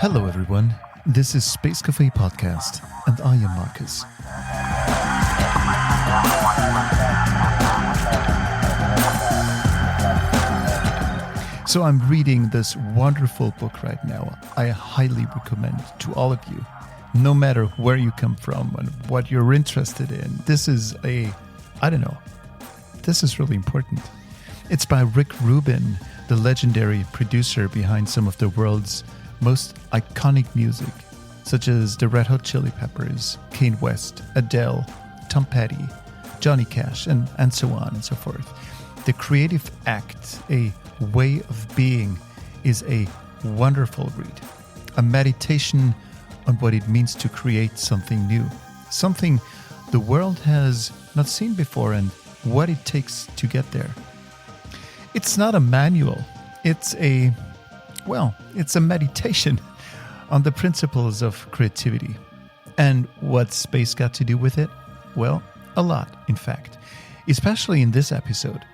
Hello everyone, this is Space Café Podcast, and I am Marcus. So I'm reading this wonderful book right now. I highly recommend it to all of you, no matter where you come from and what you're interested in. This is this is really important. It's by Rick Rubin, the legendary producer behind some of the world's most iconic music, such as the Red Hot Chili Peppers, Kanye West, Adele, Tom Petty, Johnny Cash, and so on and so forth. The creative act, a way of being, is a wonderful read, a meditation on what it means to create something new, something the world has not seen before, and what it takes to get there. It's not a manual, it's a meditation on the principles of creativity. And what's space got to do with it? Well, a lot, in fact, especially in this episode.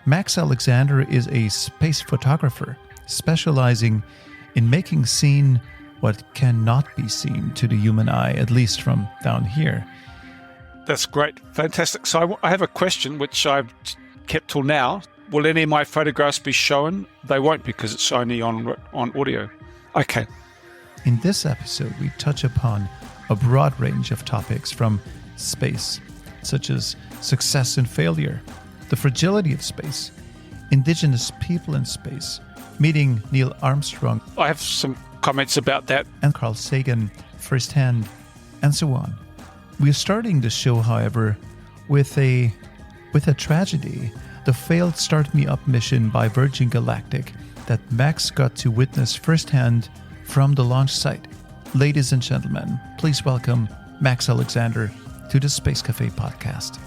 Max Alexander is a space photographer specializing in making seen what cannot be seen to the human eye, at least from down here. That's great. Fantastic. So I have a question which I've kept till now. Will any of my photographs be shown? They won't, because it's only on audio. Okay. In this episode, we touch upon a broad range of topics from space, such as success and failure, the fragility of space, indigenous people in space, meeting Neil Armstrong. I have some comments about that. And Carl Sagan firsthand, and so on. We're starting the show, however, with a tragedy. The failed Start Me Up mission by Virgin Galactic that Max got to witness firsthand from the launch site. Ladies and gentlemen, please welcome Max Alexander to the Space Café Podcast.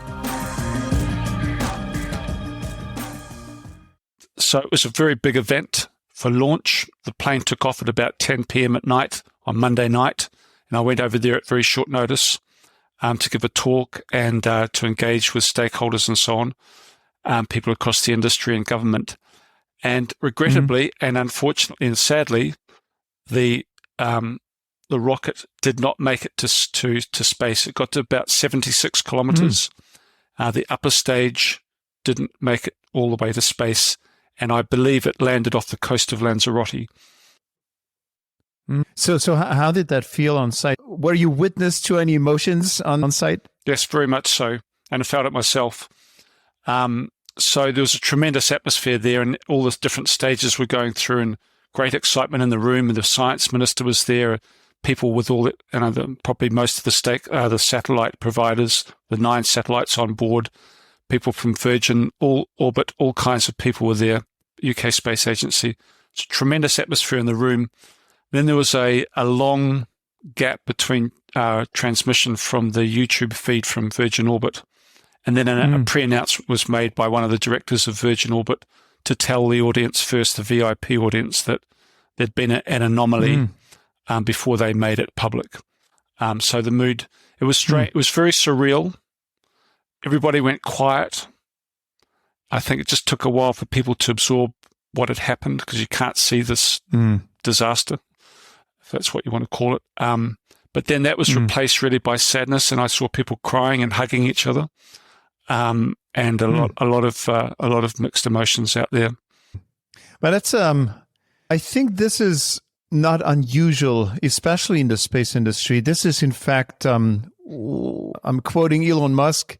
So it was a very big event for launch. The plane took off at about 10 p.m. at night on Monday night, and I went over there at very short notice to give a talk and to engage with stakeholders and so on. People across the industry and government. And regrettably and unfortunately and sadly, the rocket did not make it to space. It got to about 76 kilometers. The upper stage didn't make it all the way to space, and I believe it landed off the coast of Lanzarote. So how did that feel on site? Were you witness to any emotions on site? Yes, very much so, and I felt it myself. So there was a tremendous atmosphere there, and all the different stages were going through, and great excitement in the room. And the science minister was there. People with all probably most of the satellite providers, the 9 satellites on board. People from Virgin, Orbit, all kinds of people were there. UK Space Agency. It's a tremendous atmosphere in the room. Then there was a long gap between transmission from the YouTube feed from Virgin Orbit. And then a pre-announcement was made by one of the directors of Virgin Orbit to tell the audience first, the VIP audience, that there'd been an anomaly before they made it public. So the mood, it was strange. It was very surreal. Everybody went quiet. I think it just took a while for people to absorb what had happened, because you can't see this disaster, if that's what you want to call it. But then that was replaced really by sadness, and I saw people crying and hugging each other. And a lot of mixed emotions out there. But that's I think this is not unusual, especially in the space industry. This is, in fact, I'm quoting Elon Musk,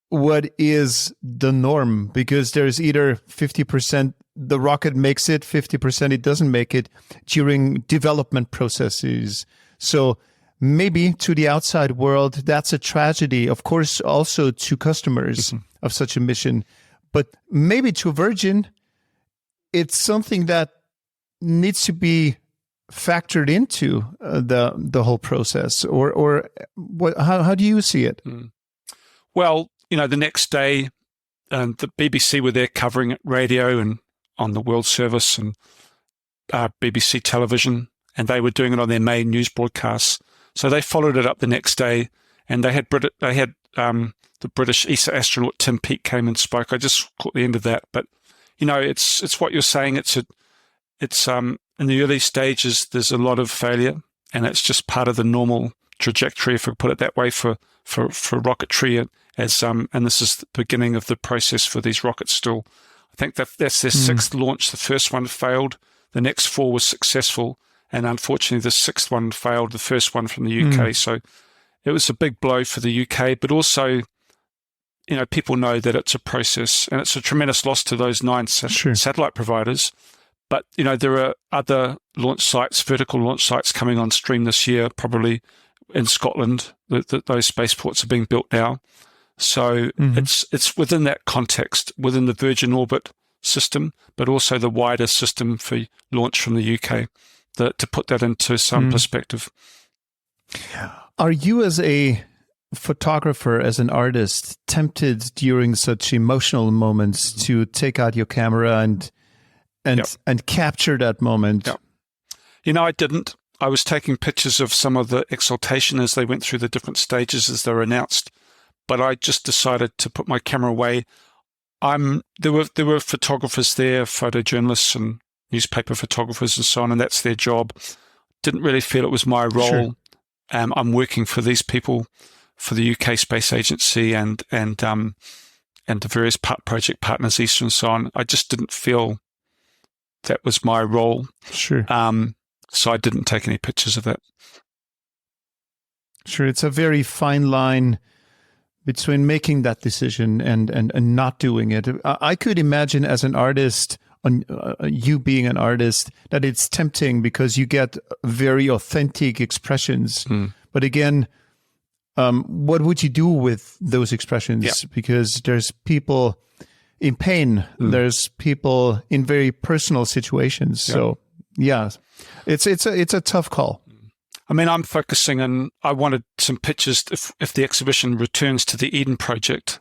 what is the norm, because there's either 50% the rocket makes it, 50% it doesn't make it during development processes. So maybe to the outside world, that's a tragedy. Of course, also to customers of such a mission. But maybe to Virgin, it's something that needs to be factored into the whole process. Or how do you see it? Well, the next day, the BBC were there covering it, radio and on the World Service and BBC television, and they were doing it on their main news broadcasts. So they followed it up the next day, and they had the British ESA astronaut Tim Peake came and spoke. I just caught the end of that, but it's what you're saying. It's in the early stages, there's a lot of failure, and it's just part of the normal trajectory, if we put it that way, for rocketry. And this is the beginning of the process for these rockets still. I think that's their sixth launch. The first one failed. The next 4 was successful. And unfortunately, the sixth one failed, the first one from the UK. So it was a big blow for the UK, but also, people know that it's a process, and it's a tremendous loss to those 9 satellite providers. But, there are other launch sites, vertical launch sites coming on stream this year, probably in Scotland. Those spaceports are being built now. So it's within that context, within the Virgin Orbit system, but also the wider system for launch from the UK, to put that into some perspective. Are you, as a photographer, as an artist, tempted during such emotional moments to take out your camera and capture that moment? Yep. I didn't. I was taking pictures of some of the exaltation as they went through the different stages as they were announced, but I just decided to put my camera away. There were photographers there, photojournalists and newspaper photographers and so on, and that's their job. Didn't really feel it was my role. Sure. I'm working for these people, for the UK Space Agency and the various project partners, ESA and so on. I just didn't feel that was my role. Sure. So I didn't take any pictures of that. Sure. It's a very fine line between making that decision and not doing it. I could imagine, as an artist, you being an artist, that it's tempting because you get very authentic expressions. But again, what would you do with those expressions? Yeah. Because there's people in pain. There's people in very personal situations. Yeah. So yeah, it's a tough call. I mean, I'm focusing on, I wanted some pictures if the exhibition returns to the Eden Project,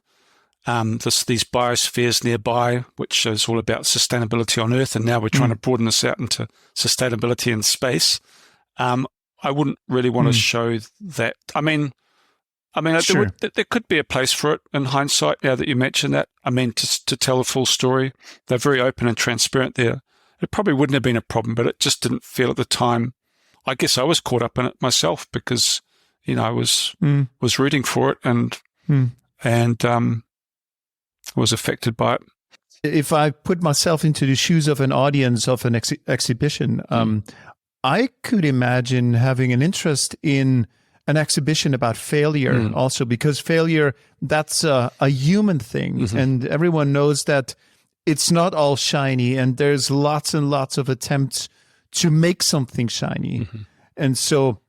these biospheres nearby, which is all about sustainability on Earth, and now we're trying to broaden this out into sustainability in space. I wouldn't really want to show that. I mean, Sure. there could be a place for it in hindsight, now that you mention that. I mean, to tell a full story. They're very open and transparent there. It probably wouldn't have been a problem, but it just didn't feel at the time. I guess I was caught up in it myself because, I was rooting for it and was affected by it. If I put myself into the shoes of an audience of an exhibition, I could imagine having an interest in an exhibition about failure also, because failure, that's a human thing. And everyone knows that it's not all shiny, and there's lots and lots of attempts to make something shiny. And so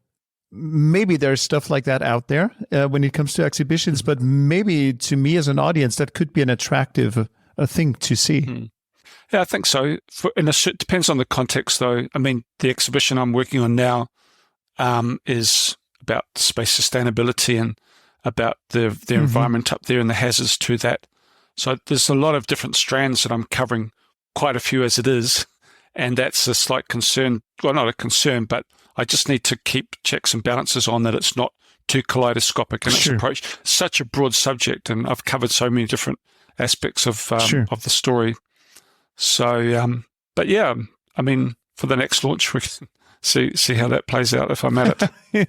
maybe there's stuff like that out there when it comes to exhibitions, but maybe to me as an audience, that could be an attractive thing to see. Yeah, I think so. It depends on the context, though. I mean, the exhibition I'm working on now is about space sustainability and about the environment up there and the hazards to that. So there's a lot of different strands that I'm covering, quite a few as it is. And that's a slight concern. Well, not a concern, but I just need to keep checks and balances on that it's not too kaleidoscopic in its approach. Such a broad subject, and I've covered so many different aspects of the story. So, but yeah, I mean, for the next launch, we can see how that plays out if I'm at it.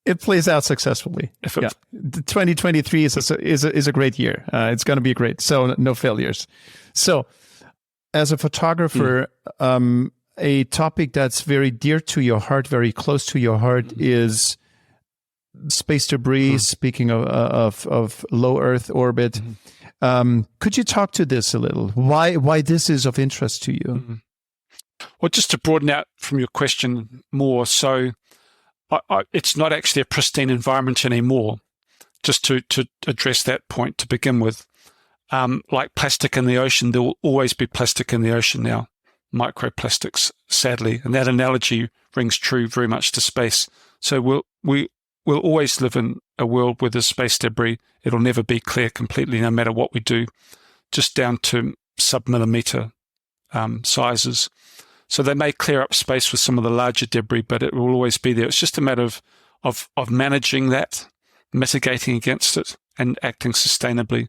It plays out successfully. 2023 is a great year. It's going to be great. So no failures. So, as a photographer, a topic that's very dear to your heart, very close to your heart, is space debris. Speaking of low Earth orbit, could you talk to this a little? Why this is of interest to you? Well, just to broaden out from your question more, so it's not actually a pristine environment anymore. Just to address that point to begin with. Like plastic in the ocean, there will always be plastic in the ocean now, microplastics, sadly. And that analogy rings true very much to space. So we'll always live in a world where there's space debris. It'll never be clear completely, no matter what we do, just down to sub-millimeter sizes. So they may clear up space with some of the larger debris, but it will always be there. It's just a matter of managing that, mitigating against it, and acting sustainably,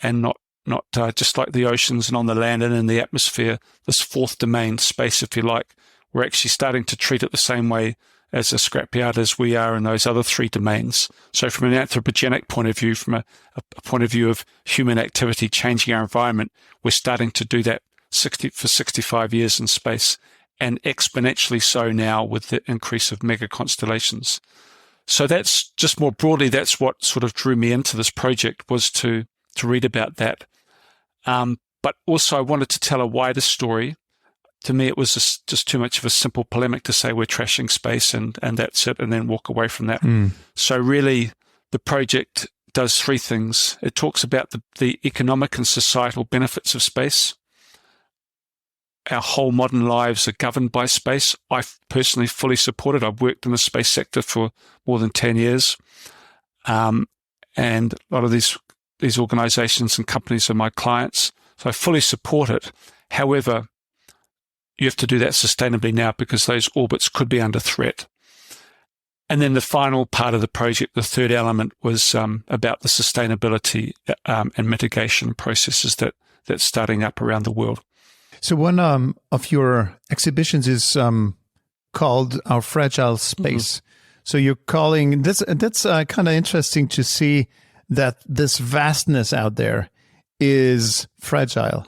and not not just like the oceans and on the land and in the atmosphere, this fourth domain, space, if you like. We're actually starting to treat it the same way as a scrapyard as we are in those other three domains. So from an anthropogenic point of view, from a point of view of human activity changing our environment, we're starting to do that for 65 years in space, and exponentially so now with the increase of mega constellations. So that's just more broadly, that's what sort of drew me into this project, was to read about that. But also I wanted to tell a wider story. To me, it was just too much of a simple polemic to say we're trashing space and that's it, and then walk away from that. So really, the project does three things. It talks about the economic and societal benefits of space. Our whole modern lives are governed by space. I personally fully support it. I've worked in the space sector for more than 10 years. And a lot of these organizations and companies are my clients. So I fully support it. However, you have to do that sustainably now because those orbits could be under threat. And then the final part of the project, the third element, was about the sustainability and mitigation processes that's starting up around the world. So one of your exhibitions is called Our Fragile Space. So you're calling this, that's kind of interesting to see that this vastness out there is fragile.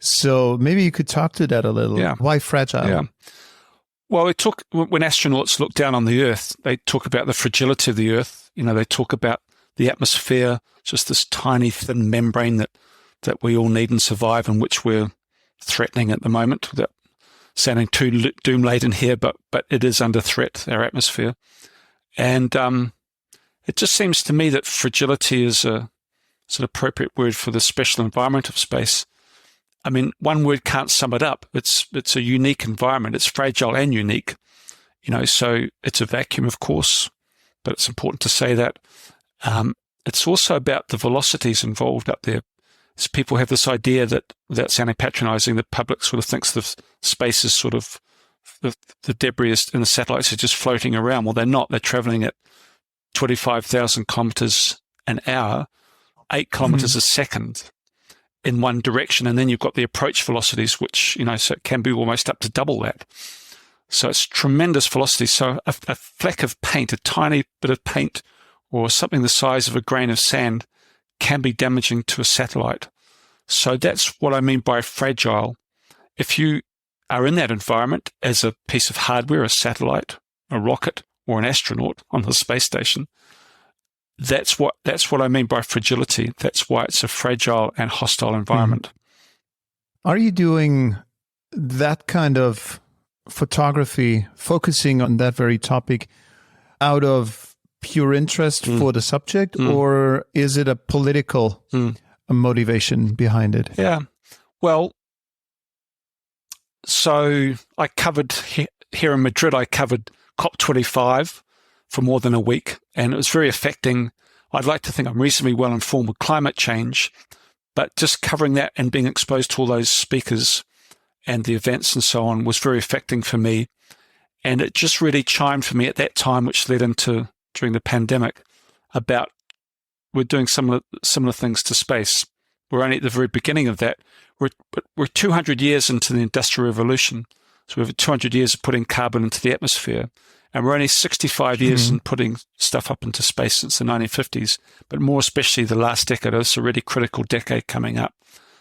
So maybe you could talk to that a little. Yeah. Why fragile? Yeah. Well, when astronauts look down on the Earth, they talk about the fragility of the Earth. You know, they talk about the atmosphere, just this tiny thin membrane that we all need and survive, and which we're threatening at the moment, without sounding too doom-laden here, but it is under threat, our atmosphere. And it just seems to me that fragility is an appropriate word for the special environment of space. I mean, one word can't sum it up. It's a unique environment. It's fragile and unique, you know, so it's a vacuum, of course, but it's important to say that. It's also about the velocities involved up there. So people have this idea that, without sounding patronizing, the public sort of thinks the space is sort of, the debris and the satellites are just floating around. Well, they're not. They're traveling at 25,000 kilometers an hour, 8 kilometers a second in one direction. And then you've got the approach velocities, which, you know, so it can be almost up to double that. So it's tremendous velocity. So a fleck of paint, a tiny bit of paint, or something the size of a grain of sand, can be damaging to a satellite. So that's what I mean by fragile. If you are in that environment as a piece of hardware, a satellite, a rocket, or an astronaut on the space station, that's what I mean by fragility. That's why it's a fragile and hostile environment. Are you doing that kind of photography, focusing on that very topic, out of pure interest for the subject, or is it a political motivation behind it? Yeah. Well, so I covered here in Madrid, I covered COP25 for more than a week, and it was very affecting. I'd like to think I'm reasonably well informed with climate change, but just covering that and being exposed to all those speakers and the events and so on was very affecting for me. And it just really chimed for me at that time, which led into during the pandemic, about we're doing similar things to space. We're only at the very beginning of that. We're 200 years into the Industrial Revolution. So we have 200 years of putting carbon into the atmosphere. And we're only 65 years in putting stuff up into space since the 1950s. But more especially the last decade, it's a really critical decade coming up.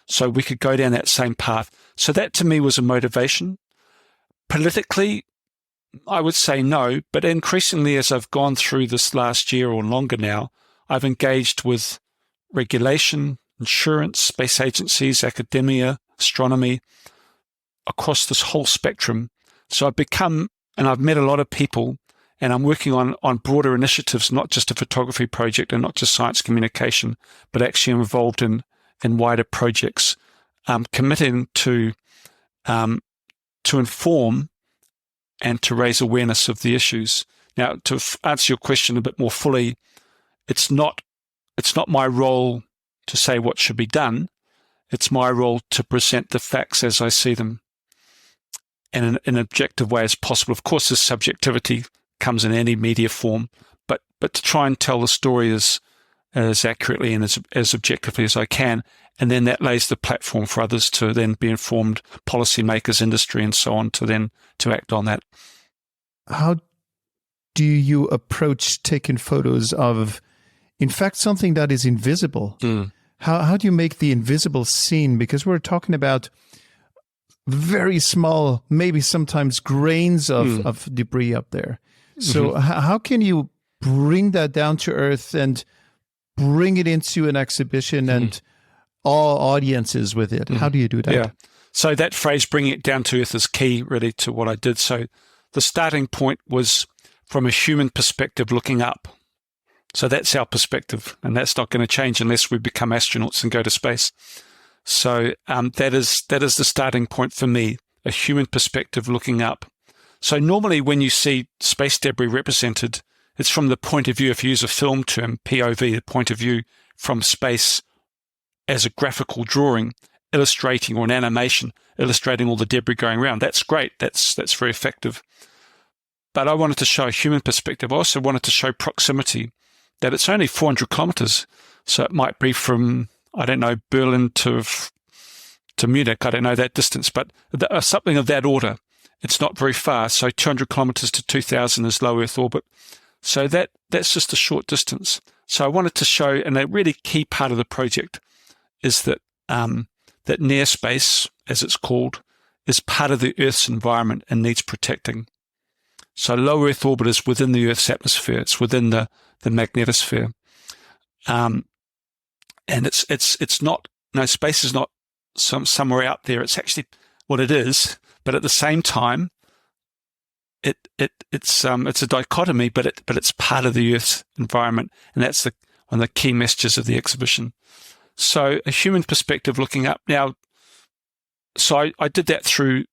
So we could go down that same path. So that to me was a motivation. Politically, I would say no, but increasingly as I've gone through this last year or longer now, I've engaged with regulation, insurance, space agencies, academia, astronomy, across this whole spectrum. So I've become, and I've met a lot of people, and I'm working on broader initiatives, not just a photography project and not just science communication, but actually I'm involved in wider projects, committing to inform and to raise awareness of the issues. Now, to answer your question a bit more fully, it's not my role to say what should be done. It's my role to present the facts as I see them in an objective way as possible. Of course, this subjectivity comes in any media form, but to try and tell the story as as accurately and as objectively as I can. And then that lays the platform for others to then be informed, policymakers, industry, and so on, to act on that. How do you approach taking photos of, in fact, something that is invisible? How do you make the invisible seen? Because we're talking about very small, maybe sometimes grains of debris up there. So how can you bring that down to earth and bring it into an exhibition and all audiences with it? How do you do that? Yeah. So that phrase, bringing it down to earth, is key really to what I did. So the starting point was from a human perspective looking up. So that's our perspective, and that's not going to change unless we become astronauts and go to space. So that is the starting point for me, a human perspective looking up. So normally when you see space debris represented, it's from the point of view, if you use a film term, POV, the point of view from space as a graphical drawing, illustrating, or an animation, illustrating all the debris going around. That's great. That's very effective. But I wanted to show a human perspective. I also wanted to show proximity, that it's only 400 kilometers. So it might be from, I don't know, Berlin to Munich. I don't know that distance, but something of that order. It's not very far. So 200 kilometers to 2,000 is low Earth orbit. So that's just a short distance. So I wanted to show, and a really key part of the project is that that near space, as it's called, is part of the Earth's environment and needs protecting. So low Earth orbit is within the Earth's atmosphere. It's within the magnetosphere. And it's not, space is not somewhere out there. It's actually what it is. But at the same time, it's a dichotomy, but it's part of the Earth's environment. And that's one of the key messages of the exhibition. So a human perspective looking up. Now, so I did that through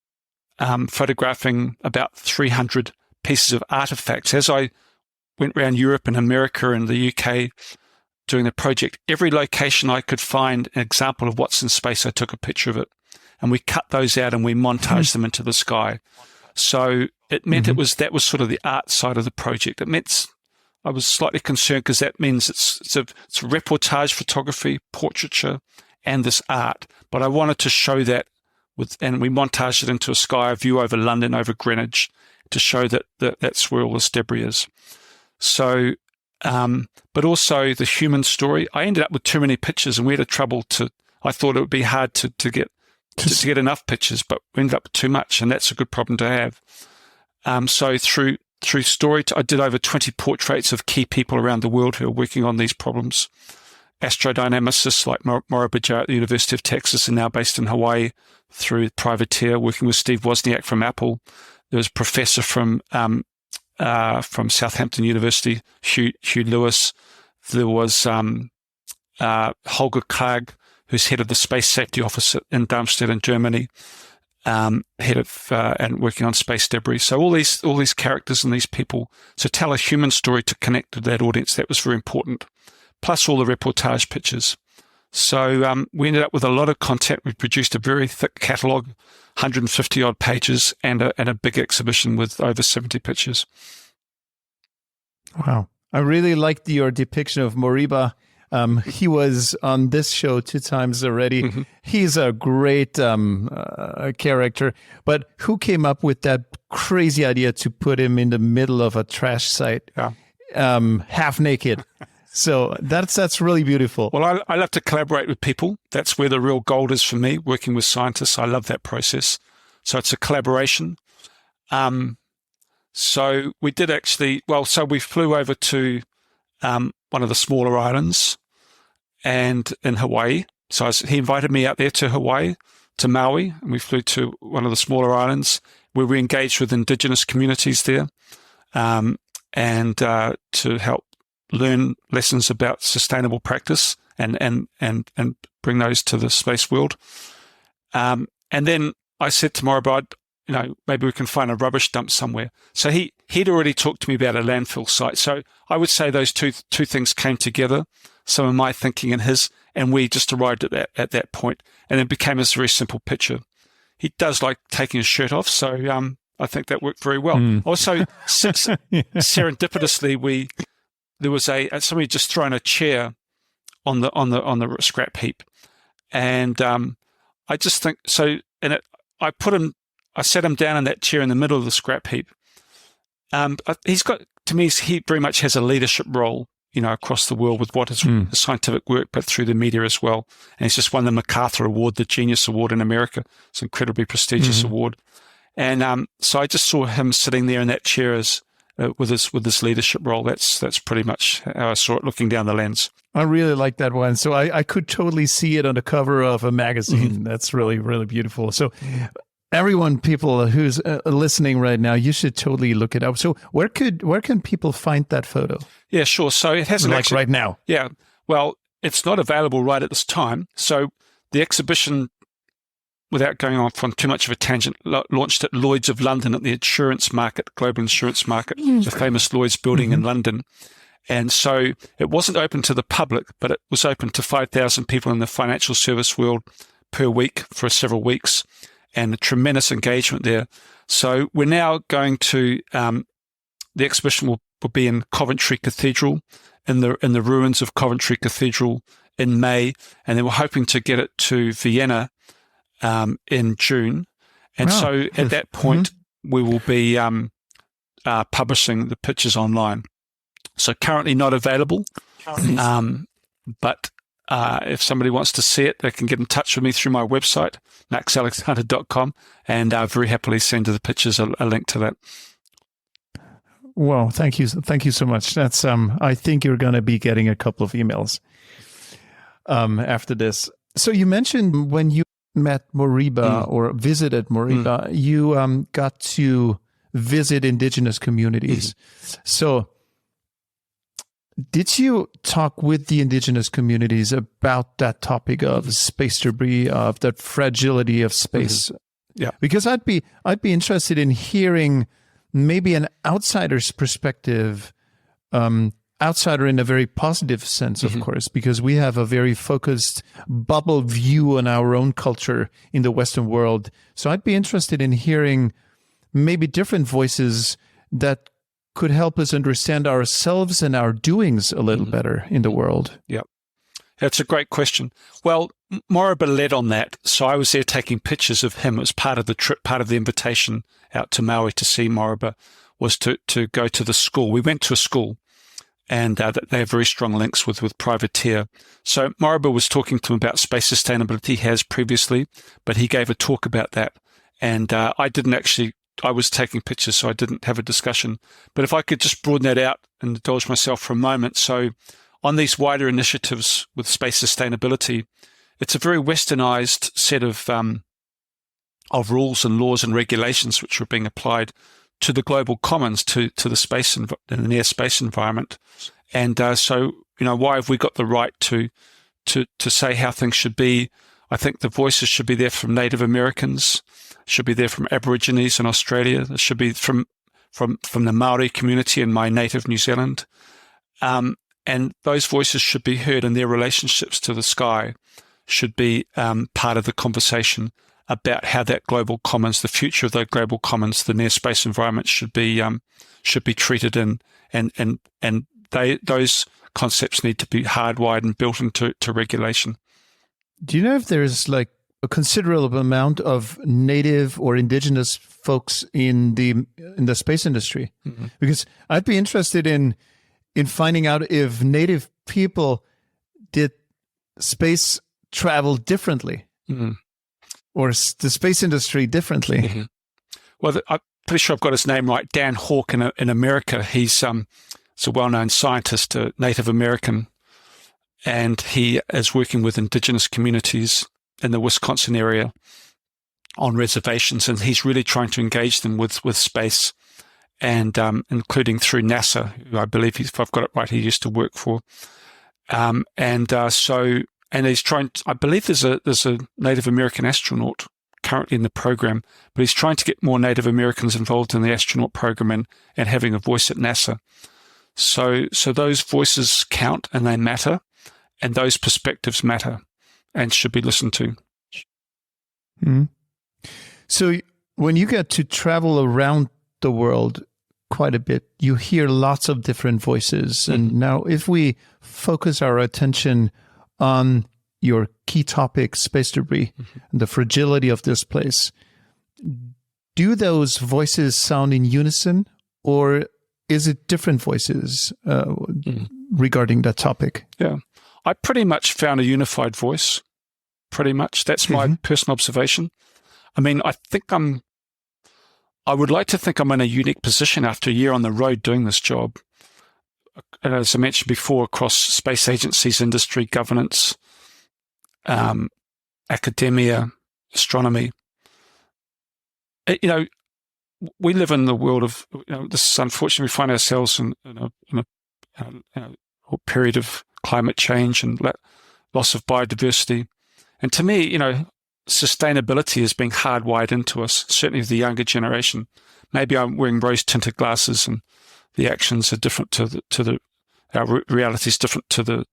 photographing about 300 pieces of artifacts. As I went around Europe and America and the UK doing the project, every location I could find an example of what's in space, I took a picture of it. And we cut those out and we montaged them into the sky. So it meant that was sort of the art side of the project. It meant I was slightly concerned because that means it's reportage photography, portraiture, and this art. But I wanted to show that and we montaged it into a sky view over London, over Greenwich, to show that that's where all this debris is. So, but also the human story. I ended up with too many pictures, and we had trouble I thought it would be hard to get enough pictures, but we ended up with too much, and that's a good problem to have. So through story, I did over 20 portraits of key people around the world who are working on these problems. Astrodynamicists like Maura Bajar at the University of Texas and now based in Hawaii through Privateer, working with Steve Wozniak from Apple. There was a professor from Southampton University, Hugh Lewis. There was Holger Krag, who's head of the Space Safety Office in Darmstadt in Germany, head of and working on space debris. So all these characters and these people to tell a human story to connect to that audience, that was very important. Plus all the reportage pictures. So we ended up with a lot of content. We produced a very thick catalogue, 150 odd pages, and a big exhibition with over 70 pictures. Wow. I really liked your depiction of Moriba. He was on this show 2 times already. He's a great character. But who came up with that crazy idea to put him in the middle of a trash site, half naked? So that's really beautiful. Well, I love to collaborate with people. That's where the real gold is for me, working with scientists. I love that process. So it's a collaboration. So we did actually, so we flew over to one of the smaller islands and in Hawaii. So he invited me out there to Hawaii, to Maui, and we flew to one of the smaller islands where we engaged with indigenous communities there and to help learn lessons about sustainable practice and bring those to the space world. And then I said to Moribod, maybe we can find a rubbish dump somewhere. So he'd already talked to me about a landfill site. So I would say those two things came together, some of my thinking and his, and we just arrived at that point, and it became a very simple picture. He does like taking his shirt off, so I think that worked very well. Also, serendipitously, there was somebody just thrown a chair on the scrap heap. And I just think so. And I sat him down in that chair in the middle of the scrap heap. He very much has a leadership role, across the world with what is scientific work, but through the media as well. And he's just won the MacArthur Award, the Genius Award in America. It's an incredibly prestigious award. And so I just saw him sitting there in that chair with his leadership role. That's pretty much how I saw it looking down the lens. I really like that one. So I could totally see it on the cover of a magazine. That's really, really beautiful. So people who's listening right now, you should totally look it up. So where can people find that photo? Yeah, sure. So it hasn't actually, right now. Yeah. Well, it's not available right at this time. So the exhibition, without going off on too much of a tangent, launched at Lloyd's of London at the insurance market, global insurance market, the famous Lloyd's building in London. And so it wasn't open to the public, but it was open to 5,000 people in the financial service world per week for several weeks, and a tremendous engagement there. So we're now going to, the exhibition will be in Coventry Cathedral, in the ruins of Coventry Cathedral in May, and then we're hoping to get it to Vienna in June. And so at that point, we will be publishing the pictures online. So currently not available, but if somebody wants to see it, they can get in touch with me through my website, maxalexander.com, and I'll very happily send to the pictures a link to that. Well, thank you so much. That's I think you're going to be getting a couple of emails after this. So you mentioned when you met Moriba or visited Moriba, you got to visit indigenous communities. So did you talk with the indigenous communities about that topic of space debris, of the fragility of space? Yeah, because I'd be interested in hearing maybe an outsider's perspective, outsider in a very positive sense, of course, because we have a very focused bubble view on our own culture in the Western world. So I'd be interested in hearing maybe different voices that could help us understand ourselves and our doings a little better in the world. Yeah, that's a great question. Well, Moriba led on that. So I was there taking pictures of him. It was part of the trip, part of the invitation out to Maui to see Moriba was to go to the school. We went to a school, and they have very strong links with Privateer. So Moriba was talking to him about space sustainability. He has previously, but he gave a talk about that. And I was taking pictures, so I didn't have a discussion. But if I could just broaden that out and indulge myself for a moment. So on these wider initiatives with space sustainability, it's a very westernized set of rules and laws and regulations which are being applied to the global commons, to the space and the near space environment. And so, why have we got the right to say how things should be? I think the voices should be there from Native Americans, should be there from Aborigines in Australia, there should be from the Maori community in my native New Zealand. And those voices should be heard, and their relationships to the sky should be part of the conversation about how that global commons, the future of the global commons, the near space environment should be treated, and those concepts need to be hardwired and built into regulation. Do you know if there's like a considerable amount of native or indigenous folks in the space industry? Because I'd be interested in finding out if native people did space travel differently, or the space industry differently. Well, I'm pretty sure I've got his name right. Dan Hawke in America. He's a well-known scientist, a Native American, and he is working with indigenous communities in the Wisconsin area on reservations, and he's really trying to engage them with space, and including through NASA, who I believe, if I've got it right, he used to work for. And he's trying. I believe there's a Native American astronaut currently in the program, but he's trying to get more Native Americans involved in the astronaut program and having a voice at NASA. So those voices count and they matter, and those perspectives matter and should be listened to. So when you get to travel around the world quite a bit, you hear lots of different voices. And now if we focus our attention on your key topic, space debris, and the fragility of this place. Do those voices sound in unison, or is it different voices regarding that topic? Yeah. I pretty much found a unified voice, pretty much. That's my personal observation. I mean, I would like to think I'm in a unique position after a year on the road doing this job. And as I mentioned before, across space agencies, industry, governance, academia, astronomy. We live in the world of, this is unfortunately, we find ourselves in a period of climate change and loss of biodiversity. And to me, sustainability is being hardwired into us, certainly the younger generation. Maybe I'm wearing rose-tinted glasses and the actions are different our reality is different to the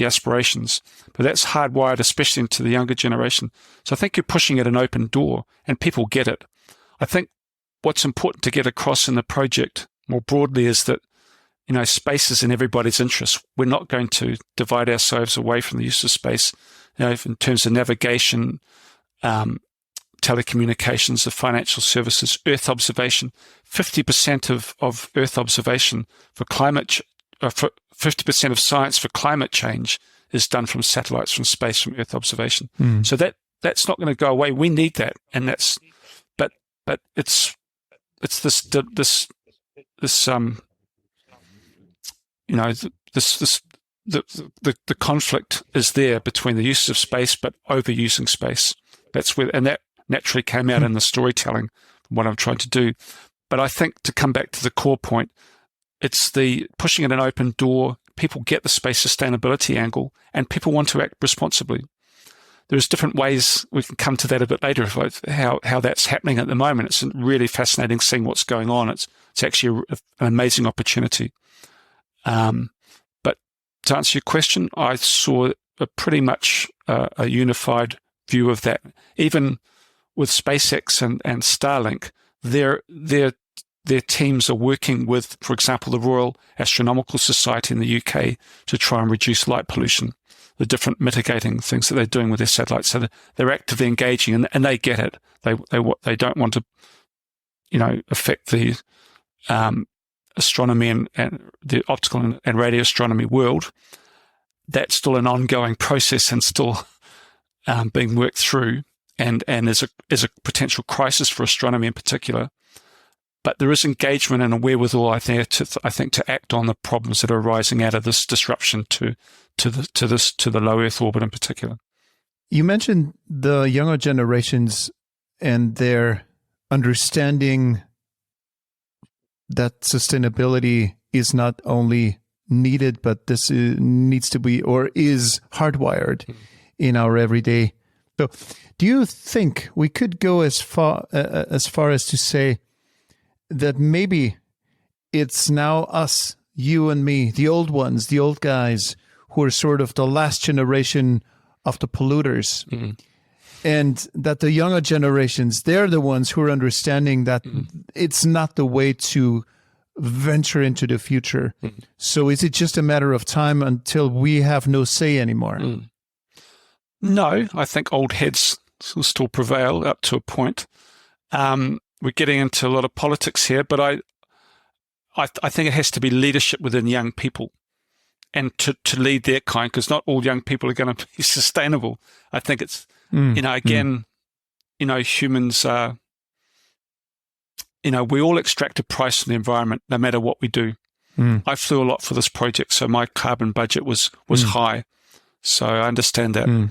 aspirations. But that's hardwired, especially into the younger generation. So I think you're pushing at an open door and people get it. I think what's important to get across in the project more broadly is that, space is in everybody's interest. We're not going to divide ourselves away from the use of space, in terms of navigation, telecommunications, the financial services, Earth observation. 50% of Earth observation for 50% of science for climate change is done from satellites, from space, from Earth observation. So that's not going to go away. We need that, and but it's this the conflict is there between the use of space but overusing space. That's where, and that naturally came out in the storytelling from what I'm trying to do. But I think, to come back to the core point, it's the pushing at an open door. People get the space sustainability angle, and people want to act responsibly. There's different ways, we can come to that a bit later, how that's happening at the moment. It's really fascinating seeing what's going on. It's actually an amazing opportunity. But to answer your question, I saw pretty much a unified view of that. Even with SpaceX and Starlink, their teams are working with, for example, the Royal Astronomical Society in the UK to try and reduce light pollution, the different mitigating things that they're doing with their satellites. So they're actively engaging, and they get it. They don't want to, affect the astronomy and the optical and radio astronomy world. That's still an ongoing process and still being worked through, and is a potential crisis for astronomy in particular. But there is engagement and a wherewithal, I think, to act on the problems that are arising out of this disruption to the low Earth orbit in particular. You mentioned the younger generations and their understanding that sustainability is not only needed, but this needs to be, or is hardwired in our everyday. So, do you think we could go as far as to say that maybe it's now us, you and me, the old ones, the old guys, who are sort of the last generation of the polluters, and that the younger generations, they're the ones who are understanding that it's not the way to venture into the future. So is it just a matter of time until we have no say anymore? No, I think old heads will still prevail up to a point. We're getting into a lot of politics here, but I think it has to be leadership within young people, and to lead their kind, because not all young people are going to be sustainable. I think it's, humans are, we all extract a price from the environment no matter what we do. I flew a lot for this project, so my carbon budget was high. So I understand that.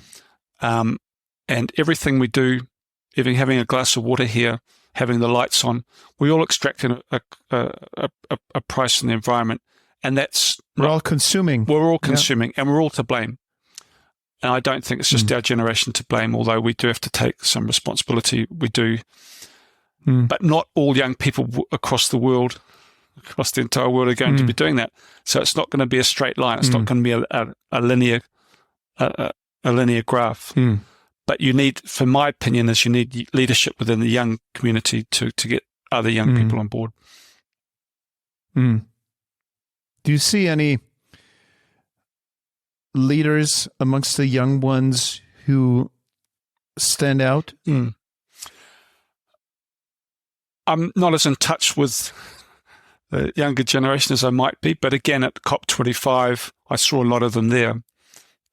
And everything we do, even having a glass of water here, having the lights on, we all extract a price from the environment, and we're all consuming. We're all consuming, and we're all to blame. And I don't think it's just our generation to blame, although we do have to take some responsibility. We do, but not all young people across the world, across the entire world, are going to be doing that. So it's not going to be a straight line. It's not going to be a linear graph. But you need, for my opinion, you need leadership within the young community to get other young people on board. Do you see any leaders amongst the young ones who stand out? I'm not as in touch with the younger generation as I might be, but again, at COP25, I saw a lot of them there,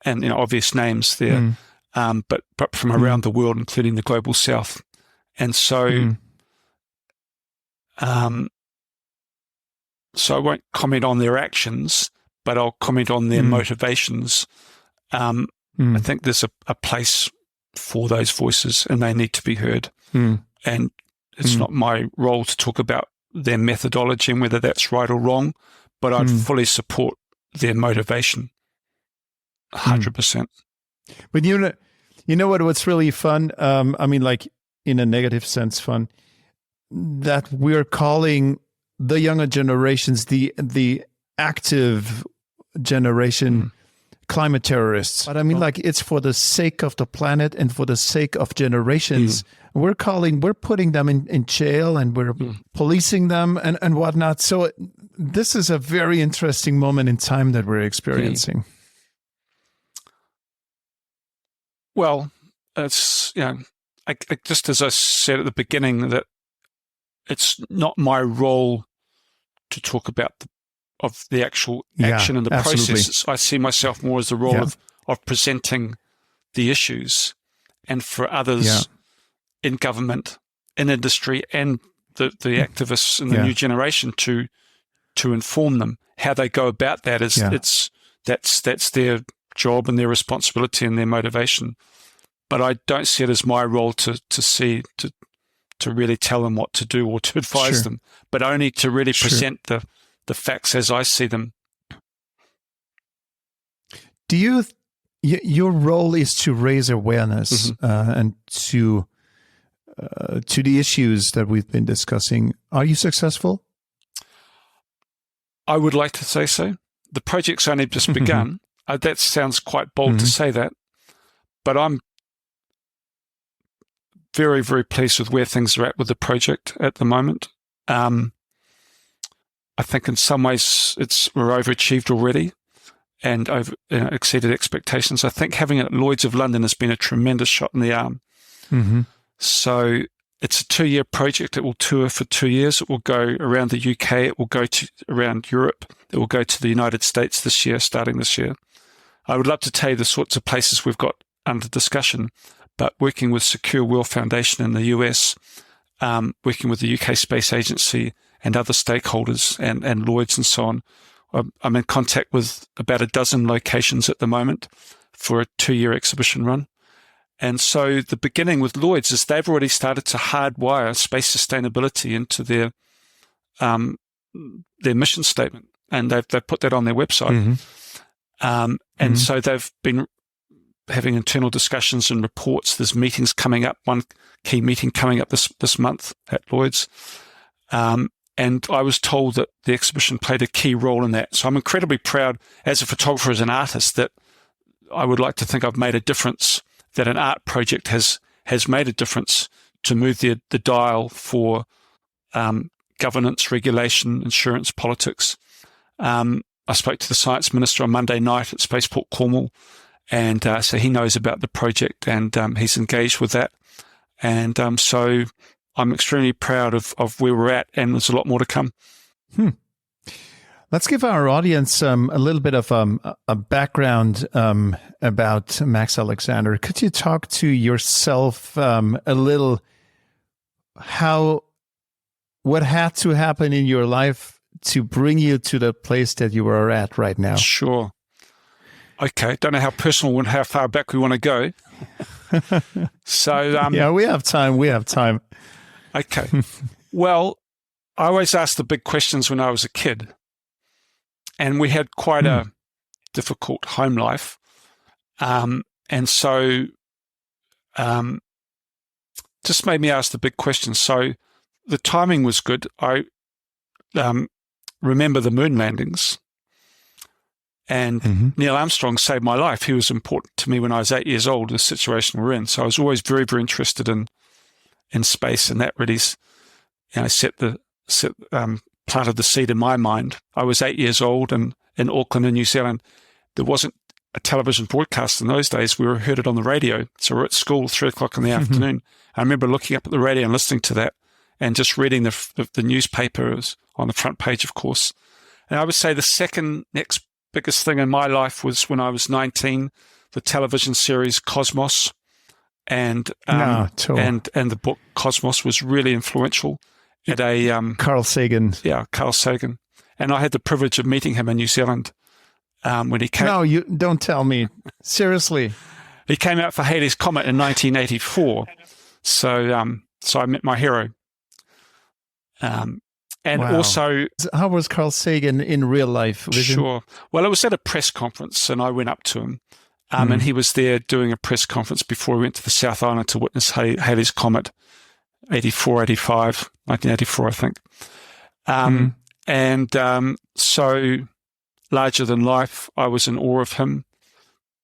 and obvious names there, but from around the world, including the global south, and so so I won't comment on their actions, but I'll comment on their motivations. I think there's a place for those voices, and they need to be heard. And it's not my role to talk about their methodology and whether that's right or wrong, but I'd fully support their motivation, 100%. But you know what's really fun? I mean, like in a negative sense, fun, that we're calling the younger generations, the active generation, climate terrorists. But I mean, like, it's for the sake of the planet and for the sake of generations. We're putting them in jail, and we're policing them and whatnot. So this is a very interesting moment in time that we're experiencing. Well, it's, I just as I said at the beginning, that it's not my role to talk about the actual action and the process. I see myself more as the role of presenting the issues, and for others in government, in industry, and the activists in the new generation to inform them how they go about that. That's their job and their responsibility and their motivation. But I don't see it as my role to really tell them what to do or to advise them, but only to really present the facts as I see them. Do your role is to raise awareness and to the issues that we've been discussing. Are you successful? I would like to say so. The project's only just begun. That sounds quite bold to say that, but I'm very, very pleased with where things are at with the project at the moment. I think in some ways we're overachieved already and exceeded expectations. I think having it at Lloyd's of London has been a tremendous shot in the arm. So it's a 2-year project. It will tour for 2 years. It will go around the UK. It will go around Europe. It will go to the United States starting this year. I would love to tell you the sorts of places we've got under discussion, but working with Secure World Foundation in the US, working with the UK Space Agency and other stakeholders and Lloyd's and so on, I'm in contact with about a dozen locations at the moment for a 2-year exhibition run. And so the beginning with Lloyd's is they've already started to hardwire space sustainability into their mission statement, and they've put that on their website. And so they've been having internal discussions and reports. There's meetings coming up, one key meeting coming up this month at Lloyd's. And I was told that the exhibition played a key role in that. So I'm incredibly proud as a photographer, as an artist, that I would like to think I've made a difference, that an art project has made a difference to move the dial for governance, regulation, insurance, politics. I spoke to the science minister on Monday night at Spaceport Cornwall, and so he knows about the project, and he's engaged with that. And so I'm extremely proud of where we're at, and there's a lot more to come. Let's give our audience a little bit of a background about Max Alexander. Could you talk to yourself a little, what had to happen in your life to bring you to the place that you are at right now? Sure. Okay. Don't know how personal and how far back we want to go. So yeah, we have time. Okay. Well, I always asked the big questions when I was a kid, and we had quite a difficult home life. And so just made me ask the big questions. So the timing was good. I remember the moon landings, and Neil Armstrong saved my life. He was important to me when I was 8 years old, the situation we're in. So I was always very, very interested in space, and that really planted the seed in my mind. I was 8 years old, and in Auckland in New Zealand, there wasn't a television broadcast in those days. We heard it on the radio. So we're at school 3 o'clock in the afternoon. I remember looking up at the radio and listening to that and just reading the newspapers on the front page, of course. And I would say the second next biggest thing in my life was when I was 19, the television series Cosmos. And the book Cosmos was really influential. At Carl Sagan. Yeah, Carl Sagan. And I had the privilege of meeting him in New Zealand when he came. No, you don't tell me. Seriously. He came out for Halley's Comet in 1984. So I met my hero. And also... How was Carl Sagan in real life? Sure. Well, it was at a press conference, and I went up to him. And he was there doing a press conference before we went to the South Island to witness Halley's Comet, 1984, I think. So larger than life, I was in awe of him.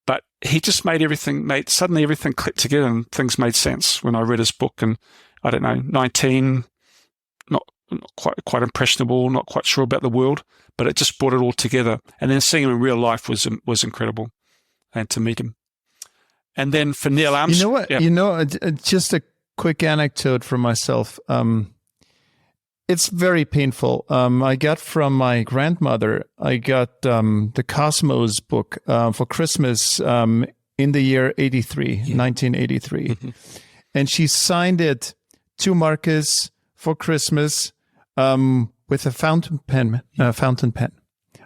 But he just suddenly everything clicked together and things made sense when I read his book. And I don't know, 19, not quite impressionable, not quite sure about the world, but it just brought it all together. And then seeing him in real life was incredible. And to meet him. And then for Neil Armstrong... You know what? Yeah. Just a quick anecdote from myself. It's very painful. I got from my grandmother, the Cosmos book for Christmas in the year 1983. And she signed it to Marcus for Christmas with a fountain pen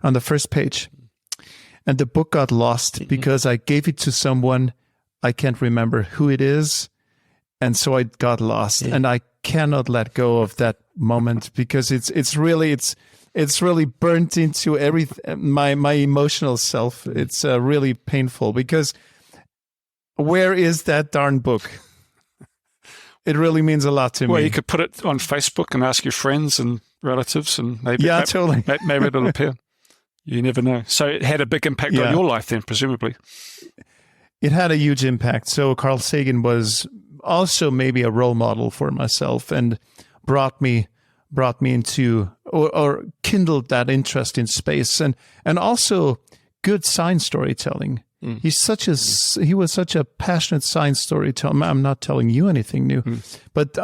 on the first page. And the book got lost because I gave it to someone, I can't remember who it is, and so it got lost. And I cannot let go of that moment because it's really burnt into my emotional self. It's really painful because where is that darn book? It really means a lot to me. Well, you could put it on Facebook and ask your friends and relatives, and maybe totally. maybe it'll appear. You never know. So it had a big impact on your life then, presumably. It had a huge impact. So Carl Sagan was also maybe a role model for myself and brought me into or kindled that interest in space and also good science storytelling. He was such a passionate science storyteller. I'm not telling you anything new, but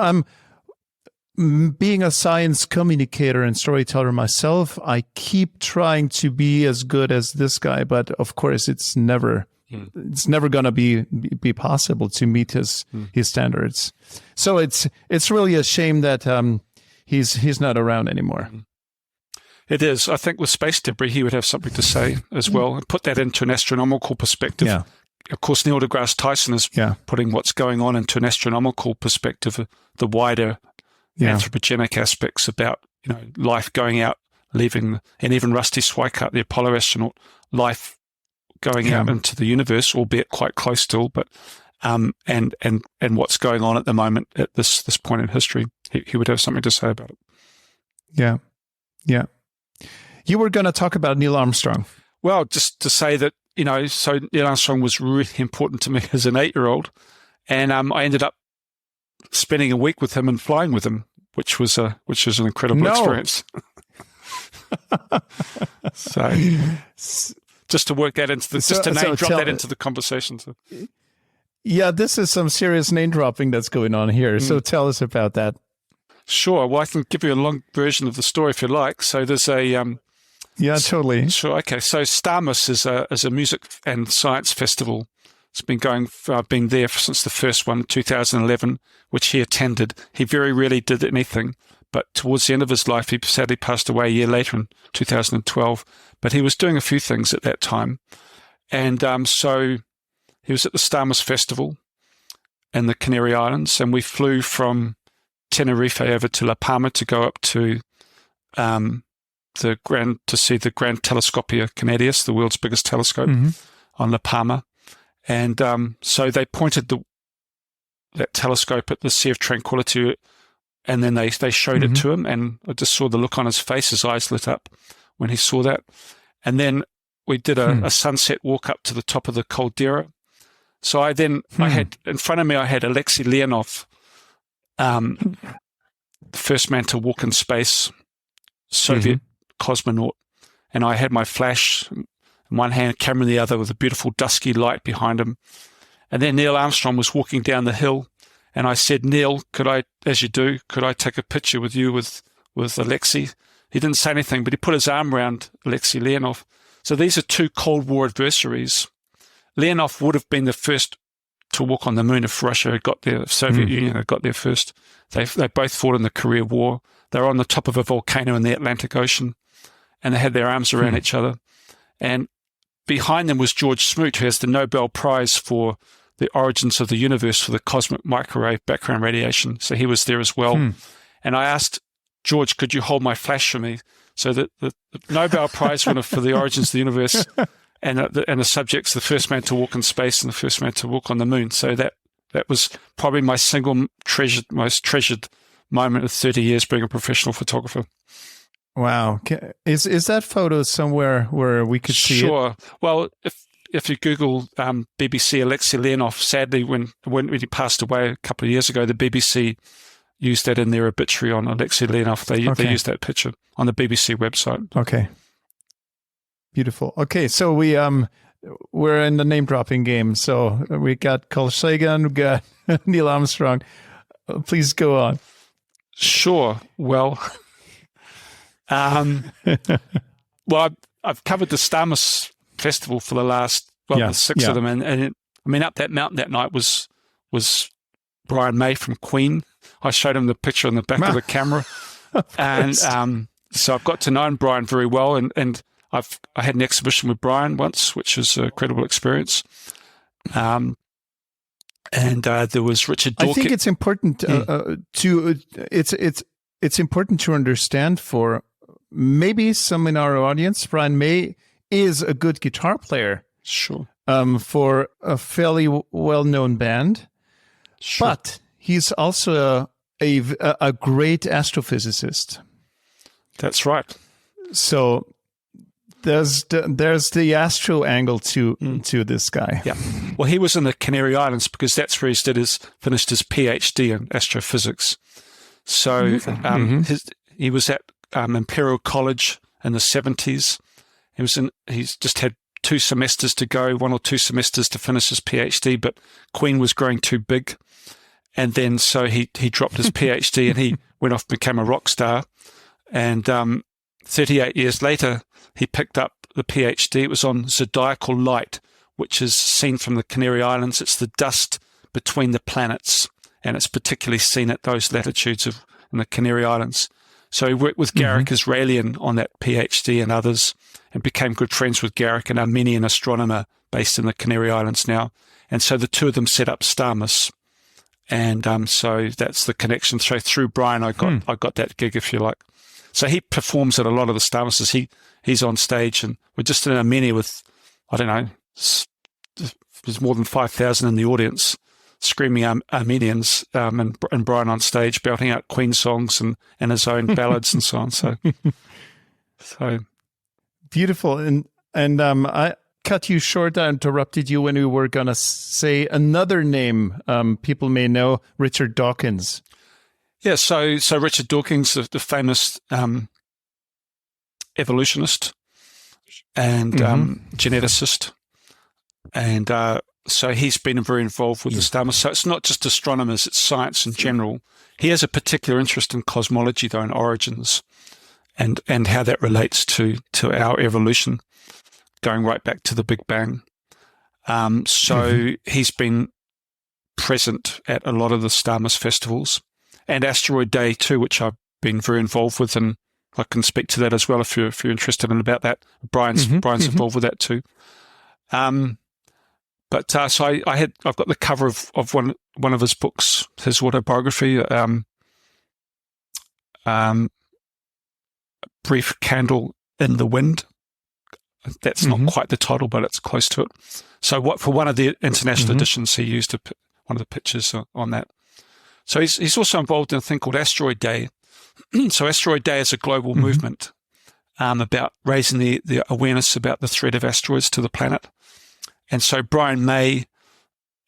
being a science communicator and storyteller myself, I keep trying to be as good as this guy, but of course it's never going to be possible to meet his standards. So it's really a shame that he's not around anymore. It is. I think with space debris, he would have something to say as well, and put that into an astronomical perspective. Yeah. Of course, Neil deGrasse Tyson is putting what's going on into an astronomical perspective, the wider anthropogenic aspects about life going out, leaving, and even Rusty Schweickart, the Apollo astronaut, life going out into the universe, albeit quite close still, but and what's going on at the moment at this point in history. He would have something to say about it. Yeah. You were going to talk about Neil Armstrong. Well, just to say that, so Neil Armstrong was really important to me as an 8-year-old, and I ended up spending a week with him and flying with him, which was an incredible experience. So just to work that into the conversation. So. Yeah, this is some serious name dropping that's going on here. So tell us about that. Sure. Well, I can give you a long version of the story if you like. So there's a yeah, totally. Sure. Okay. So Starmus is a music and science festival. It's been been there since the first one, 2011, which he attended. He very rarely did anything, but towards the end of his life, he sadly passed away a year later in 2012. But he was doing a few things at that time. And so he was at the Starmus Festival in the Canary Islands, and we flew from Tenerife over to La Palma to go up to see the Grand Telescopia Canadius, the world's biggest telescope on La Palma. And so they pointed that telescope at the Sea of Tranquility, and then they showed it to him, and I just saw the look on his face. His eyes lit up when he saw that. And then we did a sunset walk up to the top of the caldera. So I had in front of me, I had Alexei Leonov, the first man to walk in space, Soviet cosmonaut, and I had my flash. in one hand, camera in the other, with a beautiful dusky light behind him. And then Neil Armstrong was walking down the hill, and I said, Neil, could I take a picture with you with Alexei? He didn't say anything, but he put his arm around Alexei Leonov. So these are two Cold War adversaries. Leonov would have been the first to walk on the moon if Russia had got there, if Soviet Union had got there first. They both fought in the Korea War. They were on the top of a volcano in the Atlantic Ocean, and they had their arms around each other. And behind them was George Smoot, who has the Nobel Prize for the origins of the universe for the cosmic microwave background radiation. So he was there as well. And I asked George, could you hold my flash for me? So that the Nobel Prize winner for the origins of the universe and the subject's the first man to walk in space and the first man to walk on the moon. So that was probably my most treasured moment of 30 years being a professional photographer. Wow. Is that photo somewhere where we could see it? Sure. Well, if you Google BBC Alexei Leonov, sadly, when he passed away a couple of years ago, the BBC used that in their obituary on Alexei Leonov. They used that picture on the BBC website. Okay. Beautiful. Okay, so we're in the name dropping game. So we got Carl Sagan, we got Neil Armstrong. Please go on. Sure. Well, I've covered the Starmus Festival for the last the six of them, and up that mountain that night was Brian May from Queen. I showed him the picture on the back of the camera, and so I've got to know Brian very well, and I had an exhibition with Brian once, which was a credible experience. And there was Richard Dawkins. I think it's important it's important to understand for maybe some in our audience. Brian May is a good guitar player, sure, for a fairly well-known band, sure. But he's also a great astrophysicist. That's right. So there's the astro angle to this guy. Yeah. Well, he was in the Canary Islands because that's where he finished his PhD in astrophysics. So he was at Imperial College in the 70s. He's just had 2 semesters to go, 1 or 2 semesters to finish his PhD, but Queen was growing too big. And then so he dropped his PhD and he went off and became a rock star. And 38 years later, he picked up the PhD. It was on zodiacal light, which is seen from the Canary Islands. It's the dust between the planets, and it's particularly seen at those latitudes in the Canary Islands. So he worked with Garrick Israelian on that PhD and others, and became good friends with Garrick, an Armenian astronomer based in the Canary Islands now. And so the two of them set up Starmus. And so that's the connection. So through Brian, I got that gig, if you like. So he performs at a lot of the Starmuses. He's on stage, and we're just in Armenia with, I don't know, there's more than 5,000 in the audience, screaming Armenians, and Brian on stage belting out Queen songs and his own ballads and so on. So beautiful. And I cut you short. I interrupted you when we were going to say another name people may know, Richard Dawkins. Yeah, so Richard Dawkins, the famous evolutionist and geneticist, and so he's been very involved with the Starmus. So it's not just astronomers; it's science in general. He has a particular interest in cosmology, though, and origins, and how that relates to our evolution, going right back to the Big Bang. So he's been present at a lot of the Starmus festivals. And Asteroid Day too, which I've been very involved with, and I can speak to that as well if you're interested in about that. Brian's involved with that too. So I've got the cover of one of his books, his autobiography, Brief Candle in the Wind. That's not quite the title, but it's close to it. So for one of the international editions, he used one of the pictures on that. So he's also involved in a thing called Asteroid Day. So Asteroid Day is a global movement about raising the awareness about the threat of asteroids to the planet. And so Brian May,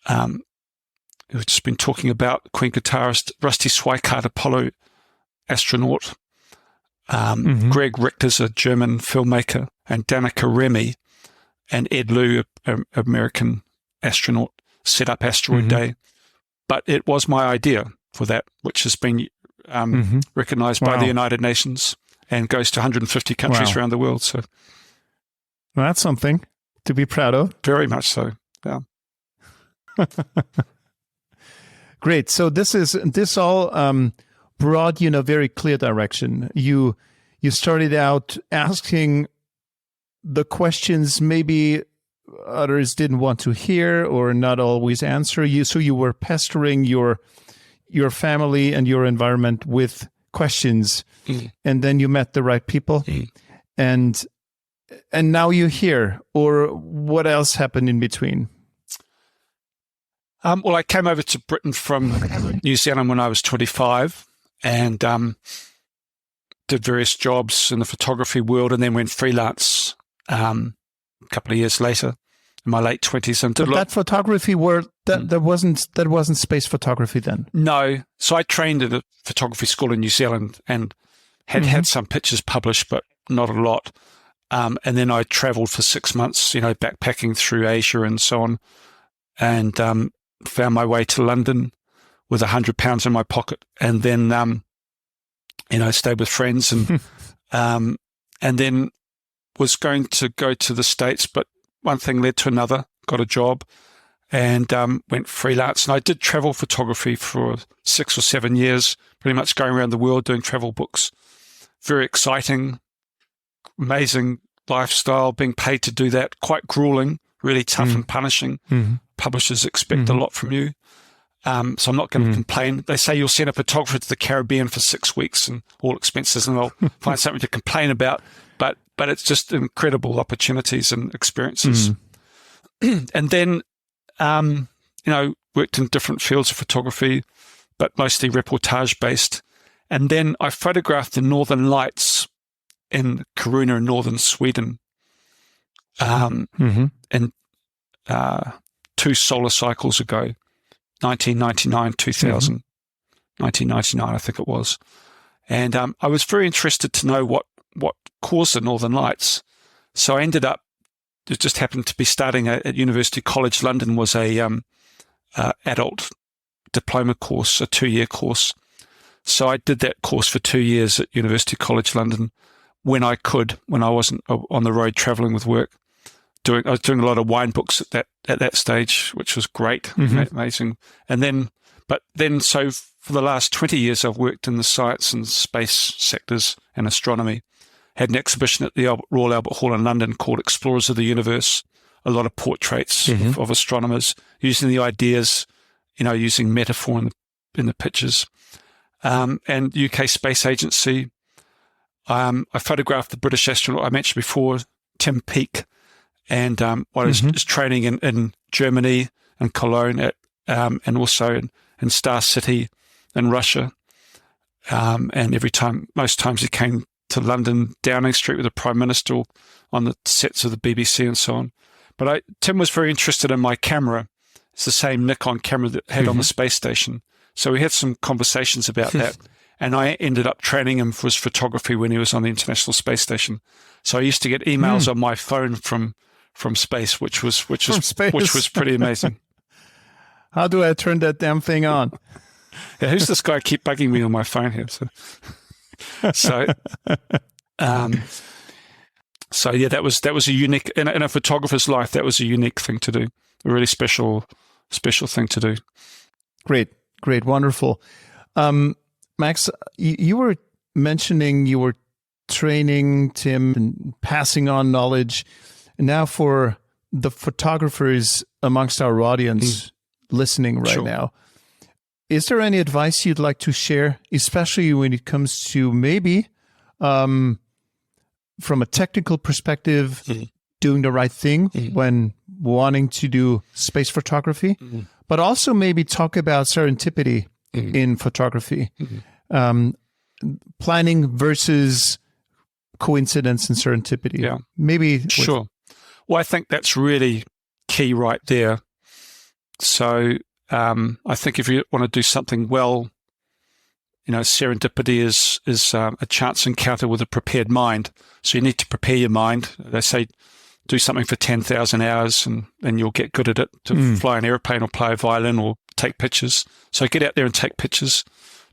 who's just been talking about, Queen guitarist, Rusty Schweikart, Apollo astronaut, Greg Richter's a German filmmaker, and Danica Remy, and Ed Lu, an American astronaut, set up Asteroid Day. But it was my idea for that, which has been recognized by the United Nations and goes to 150 countries around the world. So well, that's something to be proud of. Very much so, yeah. Great. So this all brought you in a very clear direction. You started out asking the questions maybe others didn't want to hear or not always answer you. So you were pestering your family and your environment with questions, and then you met the right people, and now you're here. Or what else happened in between? Well, I came over to Britain from New Zealand when I was 25, and did various jobs in the photography world, and then went freelance a couple of years later, in my late 20s. And but that photography world, that wasn't space photography then? No. So I trained at a photography school in New Zealand and had some pictures published, but not a lot. And then I traveled for 6 months, backpacking through Asia and so on, and found my way to London with £100 in my pocket, and then stayed with friends, and and then was going to go to the States, but one thing led to another. Got a job and went freelance. And I did travel photography for 6 or 7 years, pretty much going around the world doing travel books. Very exciting, amazing lifestyle, being paid to do that. Quite grueling, really tough and punishing. Publishers expect a lot from you. So I'm not going to complain. They say you'll send a photographer to the Caribbean for 6 weeks and all expenses, and they'll find something to complain about. But it's just incredible opportunities and experiences. And then, worked in different fields of photography, but mostly reportage based. And then I photographed the Northern Lights in Kiruna in northern Sweden, in 2 solar cycles ago. 1999, 2000, 1999, I think it was. And I was very interested to know what caused the Northern Lights. So I ended up, it just happened to be starting at University College London, was a adult diploma course, a 2-year course. So I did that course for 2 years at University College London when I wasn't on the road traveling with work. I was doing a lot of wine books at that stage, which was great, amazing. So for the last 20 years, I've worked in the science and space sectors and astronomy. Had an exhibition at the Royal Albert Hall in London called Explorers of the Universe. A lot of portraits of astronomers using the ideas, using metaphor in the pictures. And UK Space Agency. I photographed the British astronaut I mentioned before, Tim Peake. And while I was training in Germany and Cologne and also in Star City in Russia. And most times he came to London, Downing Street with the Prime Minister, on the sets of the BBC and so on. But Tim was very interested in my camera. It's the same Nikon camera that had on the space station. So we had some conversations about that. And I ended up training him for his photography when he was on the International Space Station. So I used to get emails on my phone from space, which was pretty amazing. How do I turn that damn thing on? Yeah, who's this guy keep bugging me on my phone here? So yeah, that was a unique in a photographer's life. That was a unique thing to do, a really special thing to do. Great, wonderful. Max, you were mentioning you were training Tim and passing on knowledge. Now for the photographers amongst our audience listening right now, is there any advice you'd like to share, especially when it comes to maybe from a technical perspective, doing the right thing when wanting to do space photography, but also maybe talk about serendipity in photography, planning versus coincidence and serendipity? Yeah, maybe. Sure. Well, I think that's really key right there. So I think if you want to do something well, serendipity is a chance encounter with a prepared mind. So you need to prepare your mind. They say do something for 10,000 hours and you'll get good at it, to fly an airplane or play a violin or take pictures. So get out there and take pictures.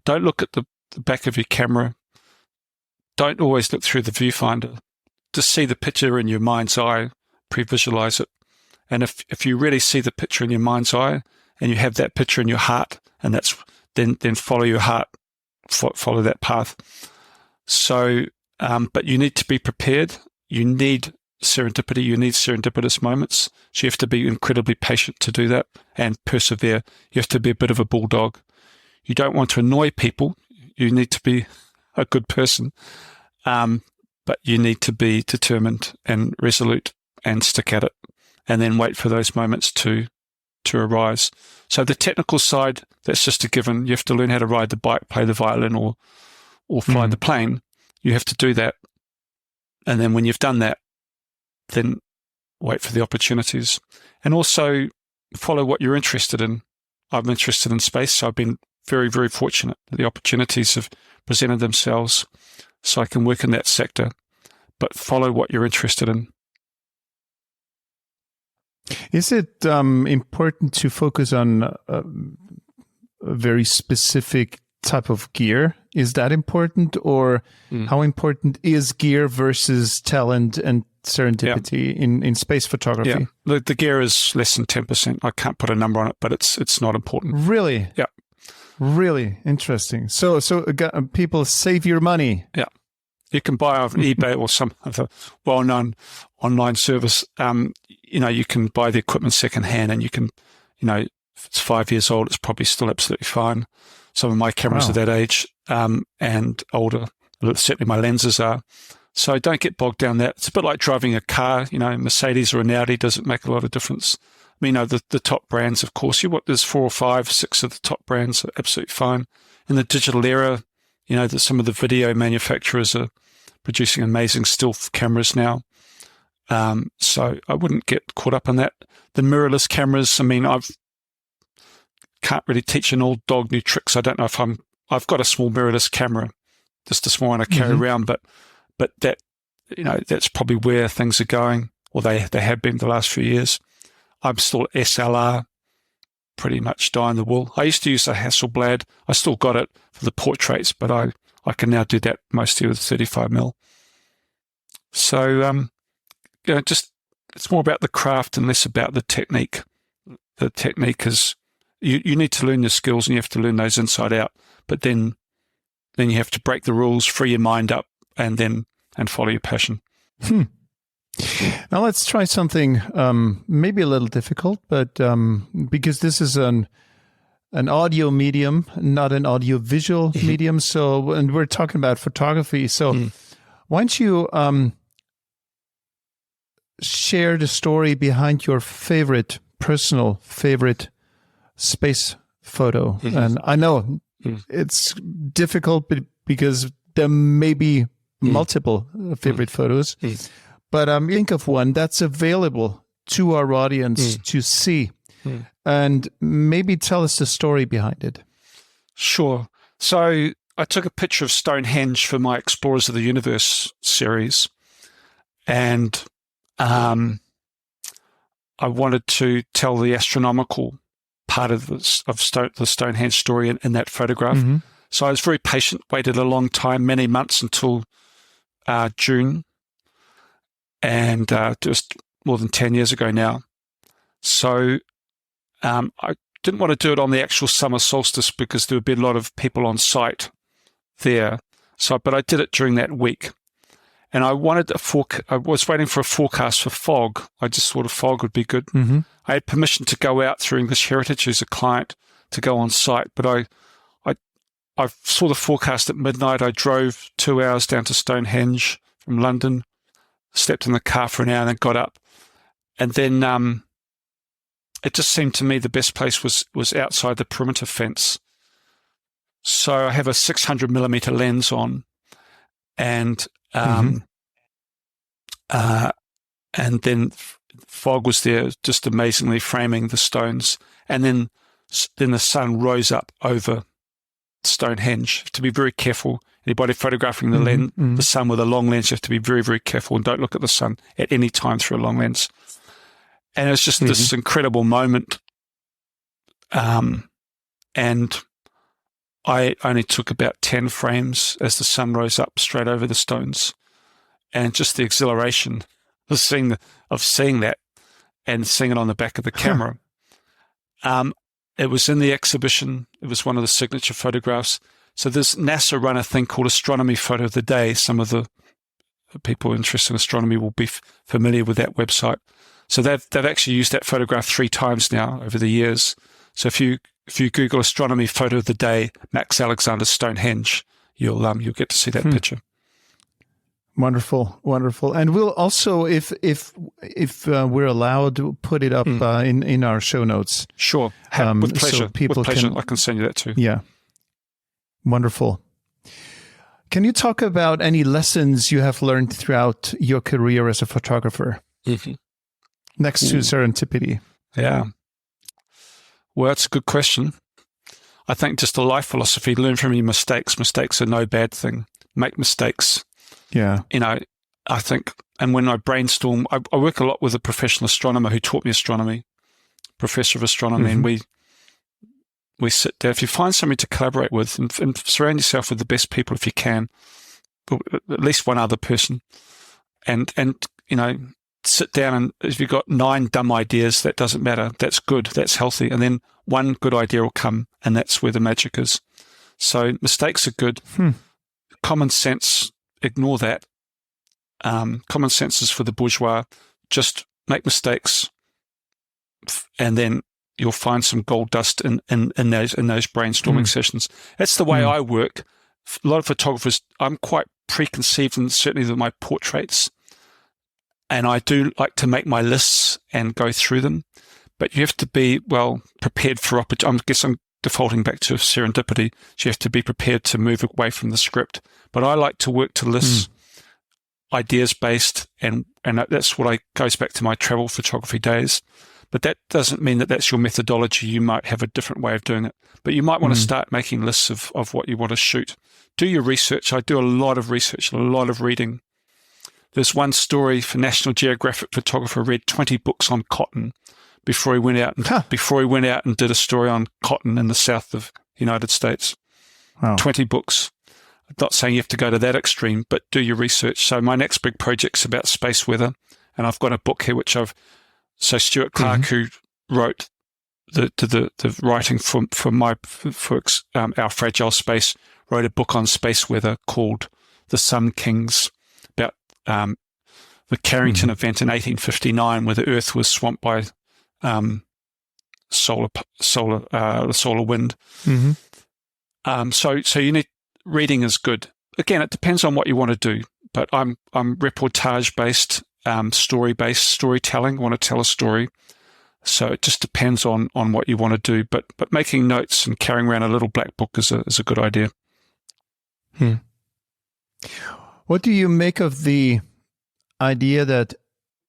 Don't look at the back of your camera. Don't always look through the viewfinder. Just see the picture in your mind's eye, pre-visualize it. And if you really see the picture in your mind's eye and you have that picture in your heart, and that's then follow your heart, follow that path. So, but you need to be prepared. You need serendipity. You need serendipitous moments. So you have to be incredibly patient to do that and persevere. You have to be a bit of a bulldog. You don't want to annoy people. You need to be a good person. But you need to be determined and resolute and stick at it, and then wait for those moments to arise. So the technical side, that's just a given. You have to learn how to ride the bike, play the violin, or fly the plane. You have to do that. And then when you've done that, then wait for the opportunities. And also follow what you're interested in. I'm interested in space, so I've been very, very fortunate that the opportunities have presented themselves so I can work in that sector. But follow what you're interested in. Is it important to focus on a very specific type of gear? Is that important, or how important is gear versus talent and serendipity in space photography? Yeah. The gear is less than 10%. I can't put a number on it, but it's not important. Really? Yeah. Really interesting. So people save your money. Yeah. You can buy off eBay or some of the well-known online service. You can buy the equipment secondhand, and you can, if it's 5 years old, it's probably still absolutely fine. Some of my cameras are that age and older. Certainly my lenses are. So don't get bogged down that. It's a bit like driving a car. Mercedes or an Audi doesn't make a lot of difference. I mean, the top brands, of course, there's 4 or 5, 6 of the top brands are absolutely fine. In the digital era, that some of the video manufacturers are producing amazing still cameras now. So I wouldn't get caught up on that. The mirrorless cameras, I mean, can't really teach an old dog new tricks. I don't know if I've got a small mirrorless camera, just a small one I carry around, but that, that's probably where things are going, or they have been the last few years. I'm still SLR, pretty mudy in the wool. I used to use a Hasselblad. I still got it for the portraits, but I can now do that mostly with 35mm. So, just it's more about the craft and less about the technique. The technique is you need to learn your skills, and you have to learn those inside out. But then you have to break the rules, free your mind up, and follow your passion. Now let's try something maybe a little difficult, but because this is an audio medium, not an audio visual medium. So, and we're talking about photography. So why don't you share the story behind your personal favorite space photo? And I know it's difficult because there may be multiple favorite photos, but think of one that's available to our audience to see. And maybe tell us the story behind it. Sure. So I took a picture of Stonehenge for my Explorers of the Universe series, and I wanted to tell the astronomical part of the Stonehenge story in that photograph. So I was very patient, waited a long time, many months, until June, and just more than 10 years ago now. So I didn't want to do it on the actual summer solstice because there would be a lot of people on site there. But I did it during that week. And I wanted I was waiting for a forecast for fog. I just thought a fog would be good. I had permission to go out through English Heritage, who's a client, to go on site. But I saw the forecast at midnight. I drove 2 hours down to Stonehenge from London, slept in the car for an hour, and then got up. And then it just seemed to me the best place was outside the perimeter fence. So I have a 600mm lens on, and then fog was there, just amazingly framing the stones. And then the sun rose up over Stonehenge. You have to be very careful. Anybody photographing the sun with a long lens, you have to be very, very careful and don't look at the sun at any time through a long lens. And it was just this incredible moment. And I only took about 10 frames as the sun rose up straight over the stones. And just the exhilaration of seeing that and seeing it on the back of the camera. It was in the exhibition. It was one of the signature photographs. So NASA run a thing called Astronomy Photo of the Day. Some of the people interested in astronomy will be familiar with that website. So they've actually used that photograph 3 times now over the years. So if you Google Astronomy Photo of the Day, Max Alexander Stonehenge, you'll get to see that picture. Wonderful, wonderful. And we'll also, if we're allowed, to put it up in our show notes. Sure, with pleasure. So people I can send you that too. Yeah, wonderful. Can you talk about any lessons you have learned throughout your career as a photographer? Next to serendipity. Yeah. Well, that's a good question. I think just a life philosophy: learn from your mistakes. Mistakes are no bad thing. Make mistakes. Yeah. I think, and when I brainstorm, I work a lot with a professional astronomer who taught me astronomy, professor of astronomy, and we sit down. If you find somebody to collaborate with and surround yourself with the best people if you can, at least one other person, and sit down, and if you've got 9 dumb ideas, that doesn't matter. That's good. That's healthy. And then one good idea will come, and that's where the magic is. So mistakes are good. Common sense, ignore that. Common sense is for the bourgeois. Just make mistakes, and then you'll find some gold dust in those brainstorming sessions. That's the way I work. A lot of photographers, I'm quite preconceived, and certainly with my portraits, and I do like to make my lists and go through them. But you have to be well prepared for opportunity. I guess I'm defaulting back to serendipity. So you have to be prepared to move away from the script. But I like to work to lists, ideas based, and that's what goes back to my travel photography days. But that doesn't mean that that's your methodology. You might have a different way of doing it. But you might want to start making lists of what you want to shoot. Do your research. I do a lot of research, a lot of reading. There's one story for National Geographic photographer read 20 books on cotton before he went out and did a story on cotton in the south of the United States. Wow. 20 books. I'm not saying you have to go to that extreme, but do your research. So my next big project's about space weather, and I've got a book here so Stuart Clark, who wrote the writing for Our Fragile Space, wrote a book on space weather called The Sun Kings, about the Carrington event in 1859, where the Earth was swamped by the solar wind. So you need reading is good. Again, it depends on what you want to do. But I'm reportage based, story based, storytelling. I want to tell a story. So it just depends on what you want to do. But making notes and carrying around a little black book is a good idea. What do you make of the idea that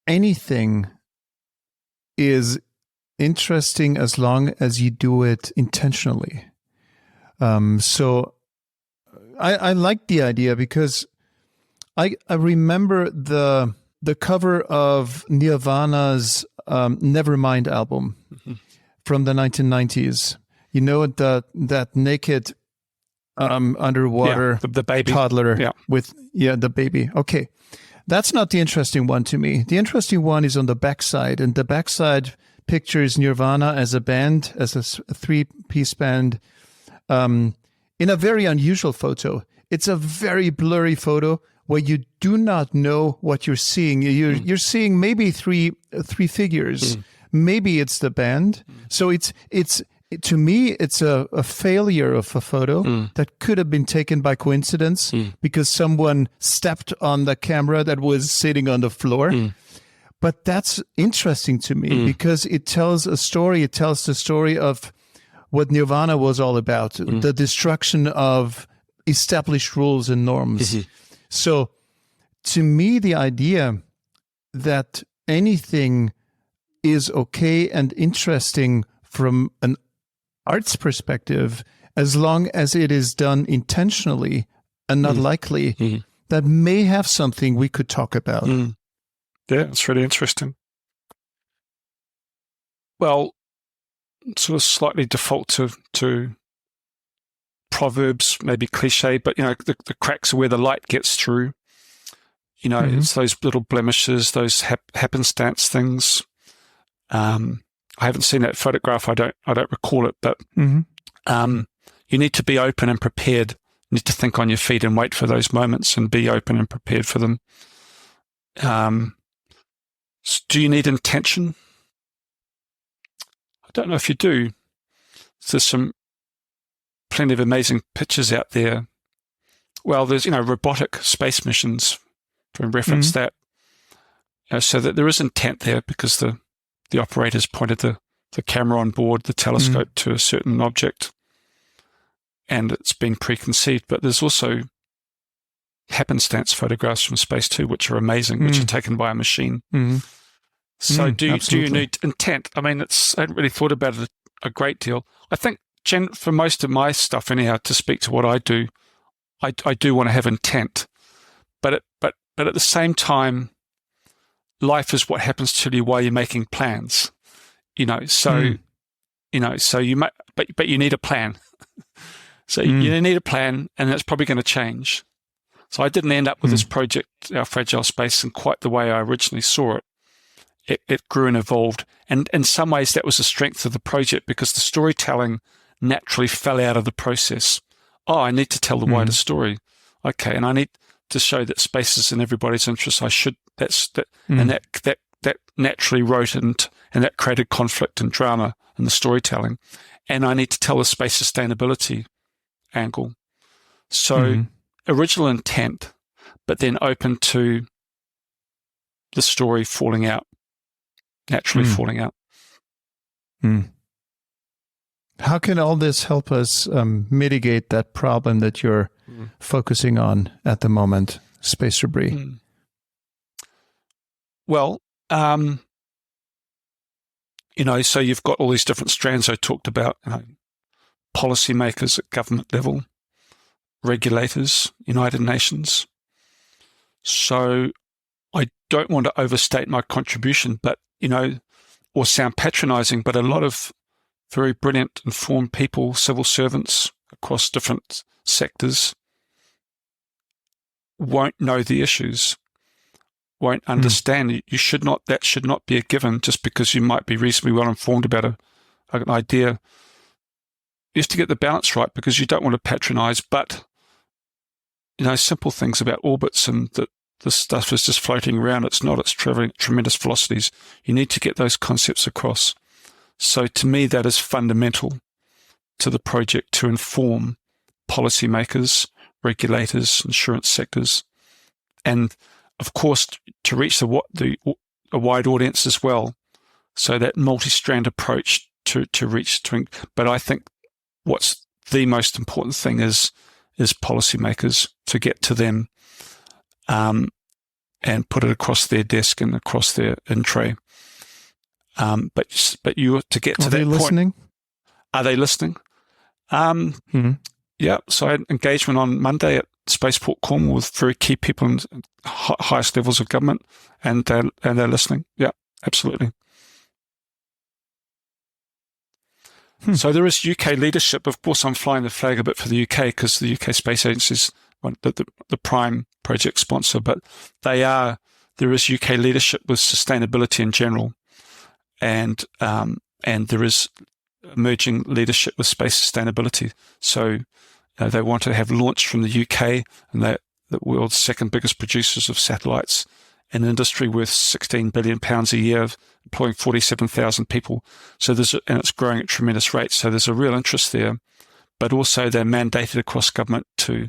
anything is interesting as long as you do it intentionally? So I like the idea because I remember the cover of Nirvana's Nevermind album from the 1990s. You know, that naked underwater the baby toddler with the baby. Okay. That's not the interesting one to me. The interesting one is on the backside, and the backside pictures Nirvana as a band, as a 3-piece band, in a very unusual photo. It's a very blurry photo where you do not know what you're seeing. You're seeing maybe three figures. Maybe it's the band. So it's to me, it's a failure of a photo that could have been taken by coincidence because someone stepped on the camera that was sitting on the floor. But that's interesting to me because it tells a story. It tells the story of what Nirvana was all about, the destruction of established rules and norms. So to me, the idea that anything is okay and interesting from an arts perspective as long as it is done intentionally and not likely, that may have something we could talk about. Yeah, it's really interesting. Well, sort of slightly default to proverbs, maybe cliche, but, the cracks are where the light gets through. It's those little blemishes, those happenstance things. I haven't seen that photograph. I don't recall it, but you need to be open and prepared. You need to think on your feet and wait for those moments and be open and prepared for them. Do you need intention? I don't know if you do. There's plenty of amazing pictures out there. Well, there's, robotic space missions, for reference that. So that there is intent there because the operators pointed the camera on board, the telescope to a certain object, and it's been preconceived. But there's also happenstance photographs from space too, which are amazing, which are taken by a machine. So do you need intent? I mean, I hadn't really thought about it a great deal. I think for most of my stuff anyhow, to speak to what I do, I do want to have intent. But at the same time, life is what happens to you while you're making plans. So you might, but you need a plan. So you need a plan, and that's probably going to change. So I didn't end up with this project, Our Fragile Space, in quite the way I originally saw it. It grew and evolved. And in some ways, that was the strength of the project because the storytelling naturally fell out of the process. Oh, I need to tell the wider story. Okay, and I need to show that space is in everybody's interest. And that naturally wrote and that created conflict and drama in the storytelling. And I need to tell the space sustainability angle. So original intent, but then open to the story falling out, naturally falling out. How can all this help us mitigate that problem that you're focusing on at the moment, space debris? Well, so you've got all these different strands I talked about, policymakers at government level, regulators, United Nations. So I don't want to overstate my contribution, but, or sound patronizing, but a lot of very brilliant, informed people, civil servants across different sectors won't know the issues, won't understand. That should not be a given just because you might be reasonably well informed about an idea. You have to get the balance right because you don't want to patronize, but, simple things about orbits and that this stuff is just floating around. It's not. It's traveling tremendous velocities. You need to get those concepts across. So to me, that is fundamental to the project to inform policymakers, regulators, insurance sectors, and of course to reach a wide audience as well. So that multi-strand approach to reach. But I think what's the most important thing is policymakers, to get to them and put it across their desk and across their in tray. But you to get to that point. Are they listening? Are they listening? Yeah. So I had engagement on Monday at Spaceport Cornwall with very key people in highest levels of government, and they're listening. Yeah, absolutely. So there is UK leadership. Of course, I'm flying the flag a bit for the UK because the UK Space Agency is the prime project sponsor, but there is UK leadership with sustainability in general. And there is emerging leadership with space sustainability. So they want to have launched from the UK, and they're the world's second biggest producers of satellites, an industry worth £16 billion a year, employing 47,000 people. So and it's growing at tremendous rates. So there's a real interest there, but also they're mandated across government to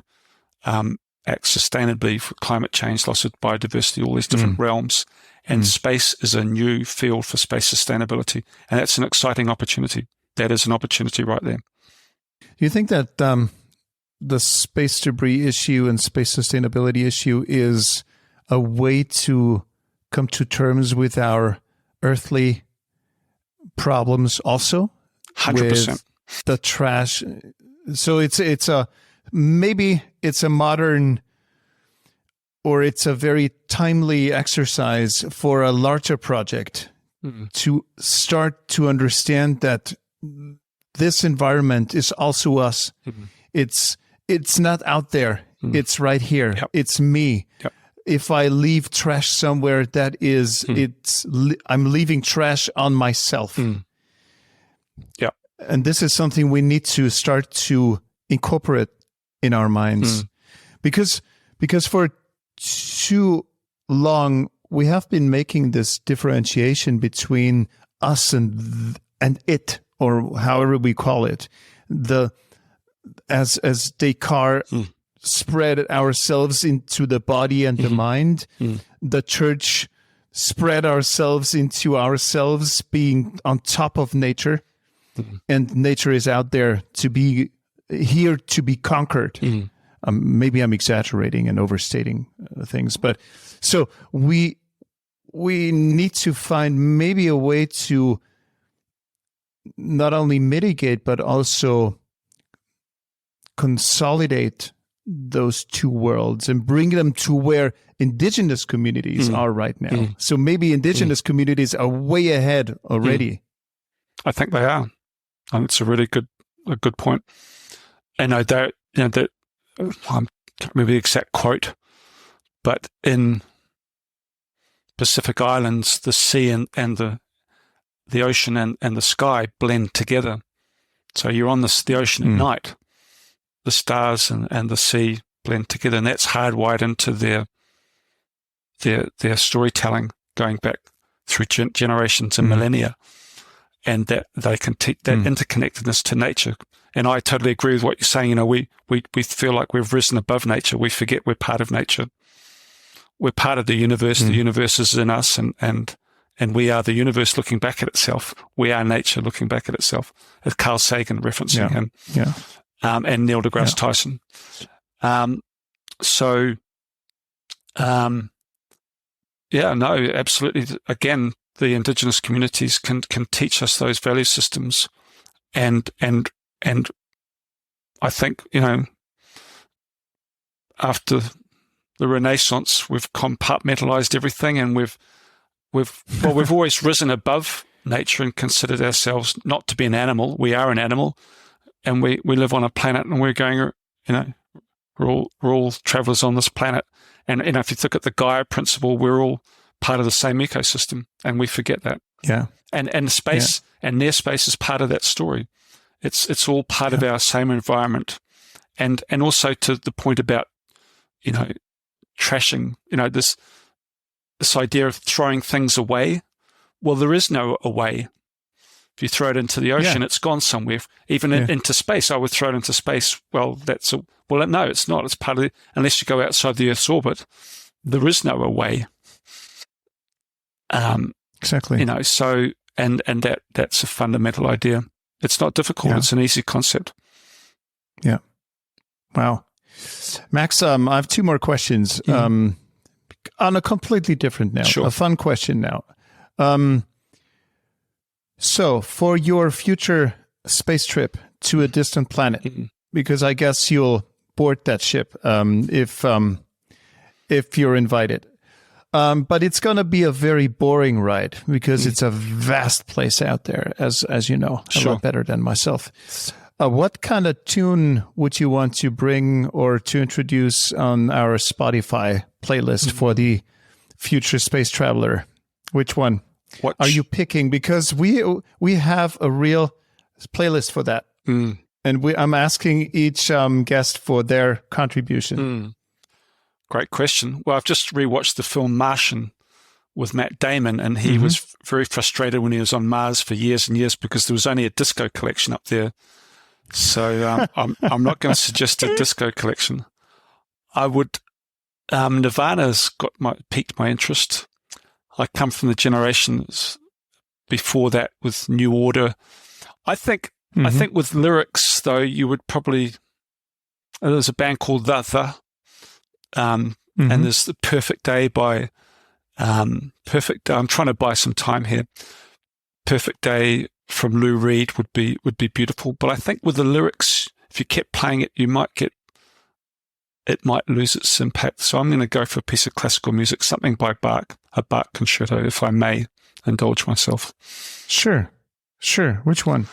act sustainably for climate change, loss of biodiversity, all these different realms. And space is a new field for space sustainability. And that's an exciting opportunity. That is an opportunity right there. Do you think that the space debris issue and space sustainability issue is a way to come to terms with our earthly problems also? 100%. With the trash So it's a maybe it's a modern, or it's a very timely exercise for a larger project to start to understand that this environment is also us. It's not out there. It's right here. Yep. It's me. Yep. If I leave trash somewhere, that is, I'm leaving trash on myself. Yeah. And this is something we need to start to incorporate in our minds, because for too long we have been making this differentiation between us and it, or however we call it. As Descartes spread ourselves into the body and the mind, the church spread ourselves into ourselves being on top of nature, and nature is out there to be here to be conquered. Maybe I'm exaggerating and overstating things, but so we need to find maybe a way to not only mitigate but also consolidate those two worlds and bring them to where indigenous communities are right now. So maybe indigenous communities are way ahead already. I think they are. I think it's a really good point. And I don't, I can't remember the exact quote, but in Pacific Islands, the sea and the ocean and the sky blend together. So you're on the ocean at night, the stars and the sea blend together, and that's hardwired into their storytelling going back through generations and millennia, and that they can teach that interconnectedness to nature. And I totally agree with what you're saying. We feel like we've risen above nature. We forget we're part of nature. We're part of the universe. The universe is in us, and we are the universe looking back at itself. We are nature looking back at itself, as Carl Sagan referencing him. Yeah. And Neil deGrasse Tyson. Absolutely. Again, the indigenous communities can teach us those value systems, and I think after the Renaissance, we've compartmentalized everything, and we've always risen above nature and considered ourselves not to be an animal. We are an animal. And we live on a planet, and we're going, we're all travelers on this planet. And if you look at the Gaia principle, we're all part of the same ecosystem, and we forget that. Yeah. And space and near space is part of that story. It's all part of our same environment, and also to the point about trashing. This idea of throwing things away. Well, there is no away. If you throw it into the ocean, it's gone somewhere. Even into space, I would throw it into space. Well, no, it's not. It's part of it. Unless you go outside the Earth's orbit, there is no away. Exactly. So and that's a fundamental idea. It's not difficult. Yeah. It's an easy concept. Yeah. Wow. Max, I have two more questions on a completely different note. Sure. A fun question now. So for your future space trip to a distant planet, because I guess you'll board that ship if you're invited. But it's going to be a very boring ride because it's a vast place out there, as you know, a lot better than myself. What kind of tune would you want to bring or to introduce on our Spotify playlist for the future space traveler? Which one are you picking? Because we have a real playlist for that. And I'm asking each guest for their contribution. Great question. Well, I've just rewatched the film Martian with Matt Damon, and he was very frustrated when he was on Mars for years and years because there was only a disco collection up there. So I'm not going to suggest a disco collection. I would. Nirvana's piqued my interest. I come from the generations before that with New Order. I think with lyrics though, you would probably. There's a band called The. And there's the Perfect Day by Perfect. I'm trying to buy some time here. Perfect Day from Lou Reed would be beautiful. But I think with the lyrics, if you kept playing it, it might lose its impact. So I'm going to go for a piece of classical music, something by Bach, a Bach concerto, if I may indulge myself. Sure. Which one?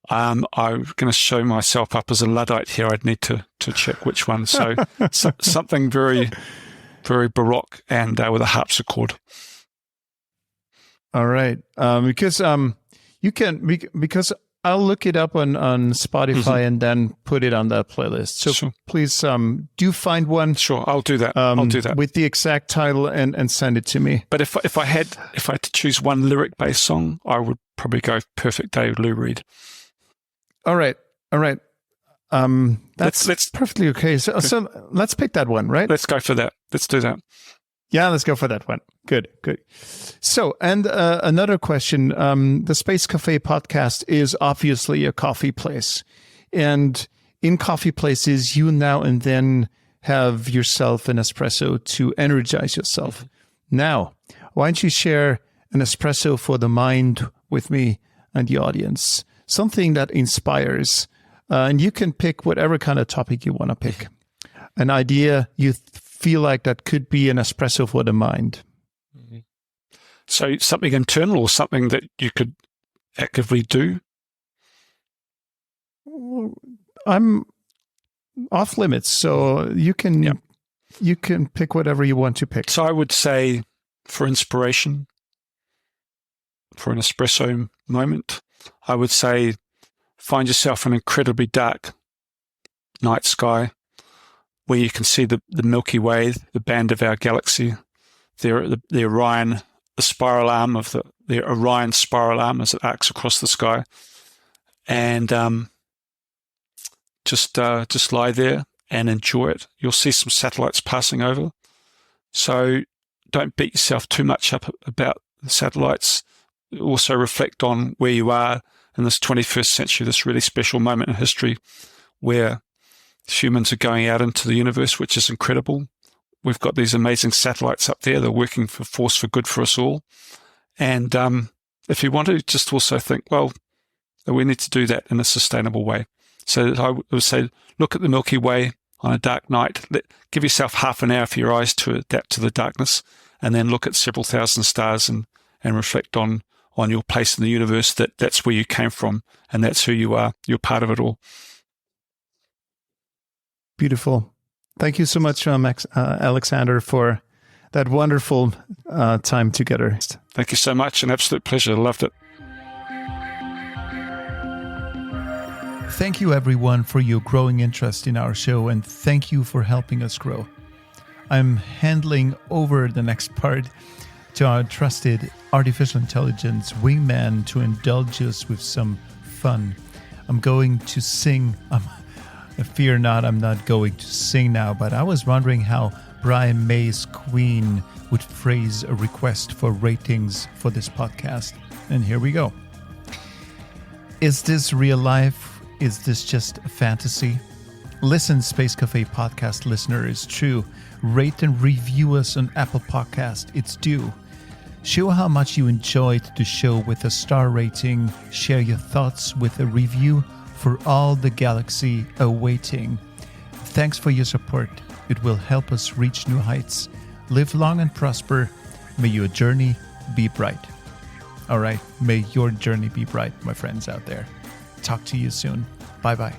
I'm going to show myself up as a Luddite here. I'd need to check which one. So something very, very Baroque and with a harpsichord. All right. Because I'll look it up on Spotify and then put it on that playlist. So sure. Please do find one. Sure, I'll do that. I'll do that with the exact title and send it to me. But if I had to choose one lyric-based song, I would probably go "Perfect Day" Lou Reed. All right. That's perfectly okay. So let's pick that one, right? Let's go for that. Let's do that. Yeah, let's go for that one. Good. So, and another question. The Space Café Podcast is obviously a coffee place. And in coffee places, you now and then have yourself an espresso to energize yourself. Mm-hmm. Now, why don't you share an espresso for the mind with me and the audience? Something that inspires. And you can pick whatever kind of topic you want to pick. An idea you feel like that could be an espresso for the mind. So something internal or something that you could actively do? I'm off limits, so you can pick whatever you want to pick. So I would say for inspiration, for an espresso moment, I would say find yourself an incredibly dark night sky where you can see the Milky Way, the band of our galaxy, the Orion, the spiral arm of the Orion spiral arm as it arcs across the sky, and just lie there and enjoy it. You'll see some satellites passing over, so don't beat yourself too much up about the satellites. Also reflect on where you are in this 21st century, this really special moment in history where humans are going out into the universe, which is incredible. We've got these amazing satellites up there. They're working for force for good for us all. And if you want to, just also think, well, we need to do that in a sustainable way. So I would say, look at the Milky Way on a dark night. Give yourself half an hour for your eyes to adapt to the darkness, and then look at several thousand stars and reflect on your place in the universe. That's where you came from, and that's who you are. You're part of it all. Beautiful. Thank you so much, Alexander, for that wonderful time together. Thank you so much. An absolute pleasure. Loved it. Thank you, everyone, for your growing interest in our show, and thank you for helping us grow. I'm handing over the next part to our trusted artificial intelligence wingman to indulge us with some fun. I'm going to sing. Fear not, I'm not going to sing now, but I was wondering how Brian May's Queen would phrase a request for ratings for this podcast. And here we go. Is this real life? Is this just a fantasy? Listen, Space Café Podcast listener, it's true. Rate and review us on Apple Podcast. It's due. Show how much you enjoyed the show with a star rating. Share your thoughts with a review. For all the galaxy awaiting. Thanks for your support. It will help us reach new heights. Live long and prosper. May your journey be bright. All right. May your journey be bright, my friends out there. Talk to you soon. Bye-bye.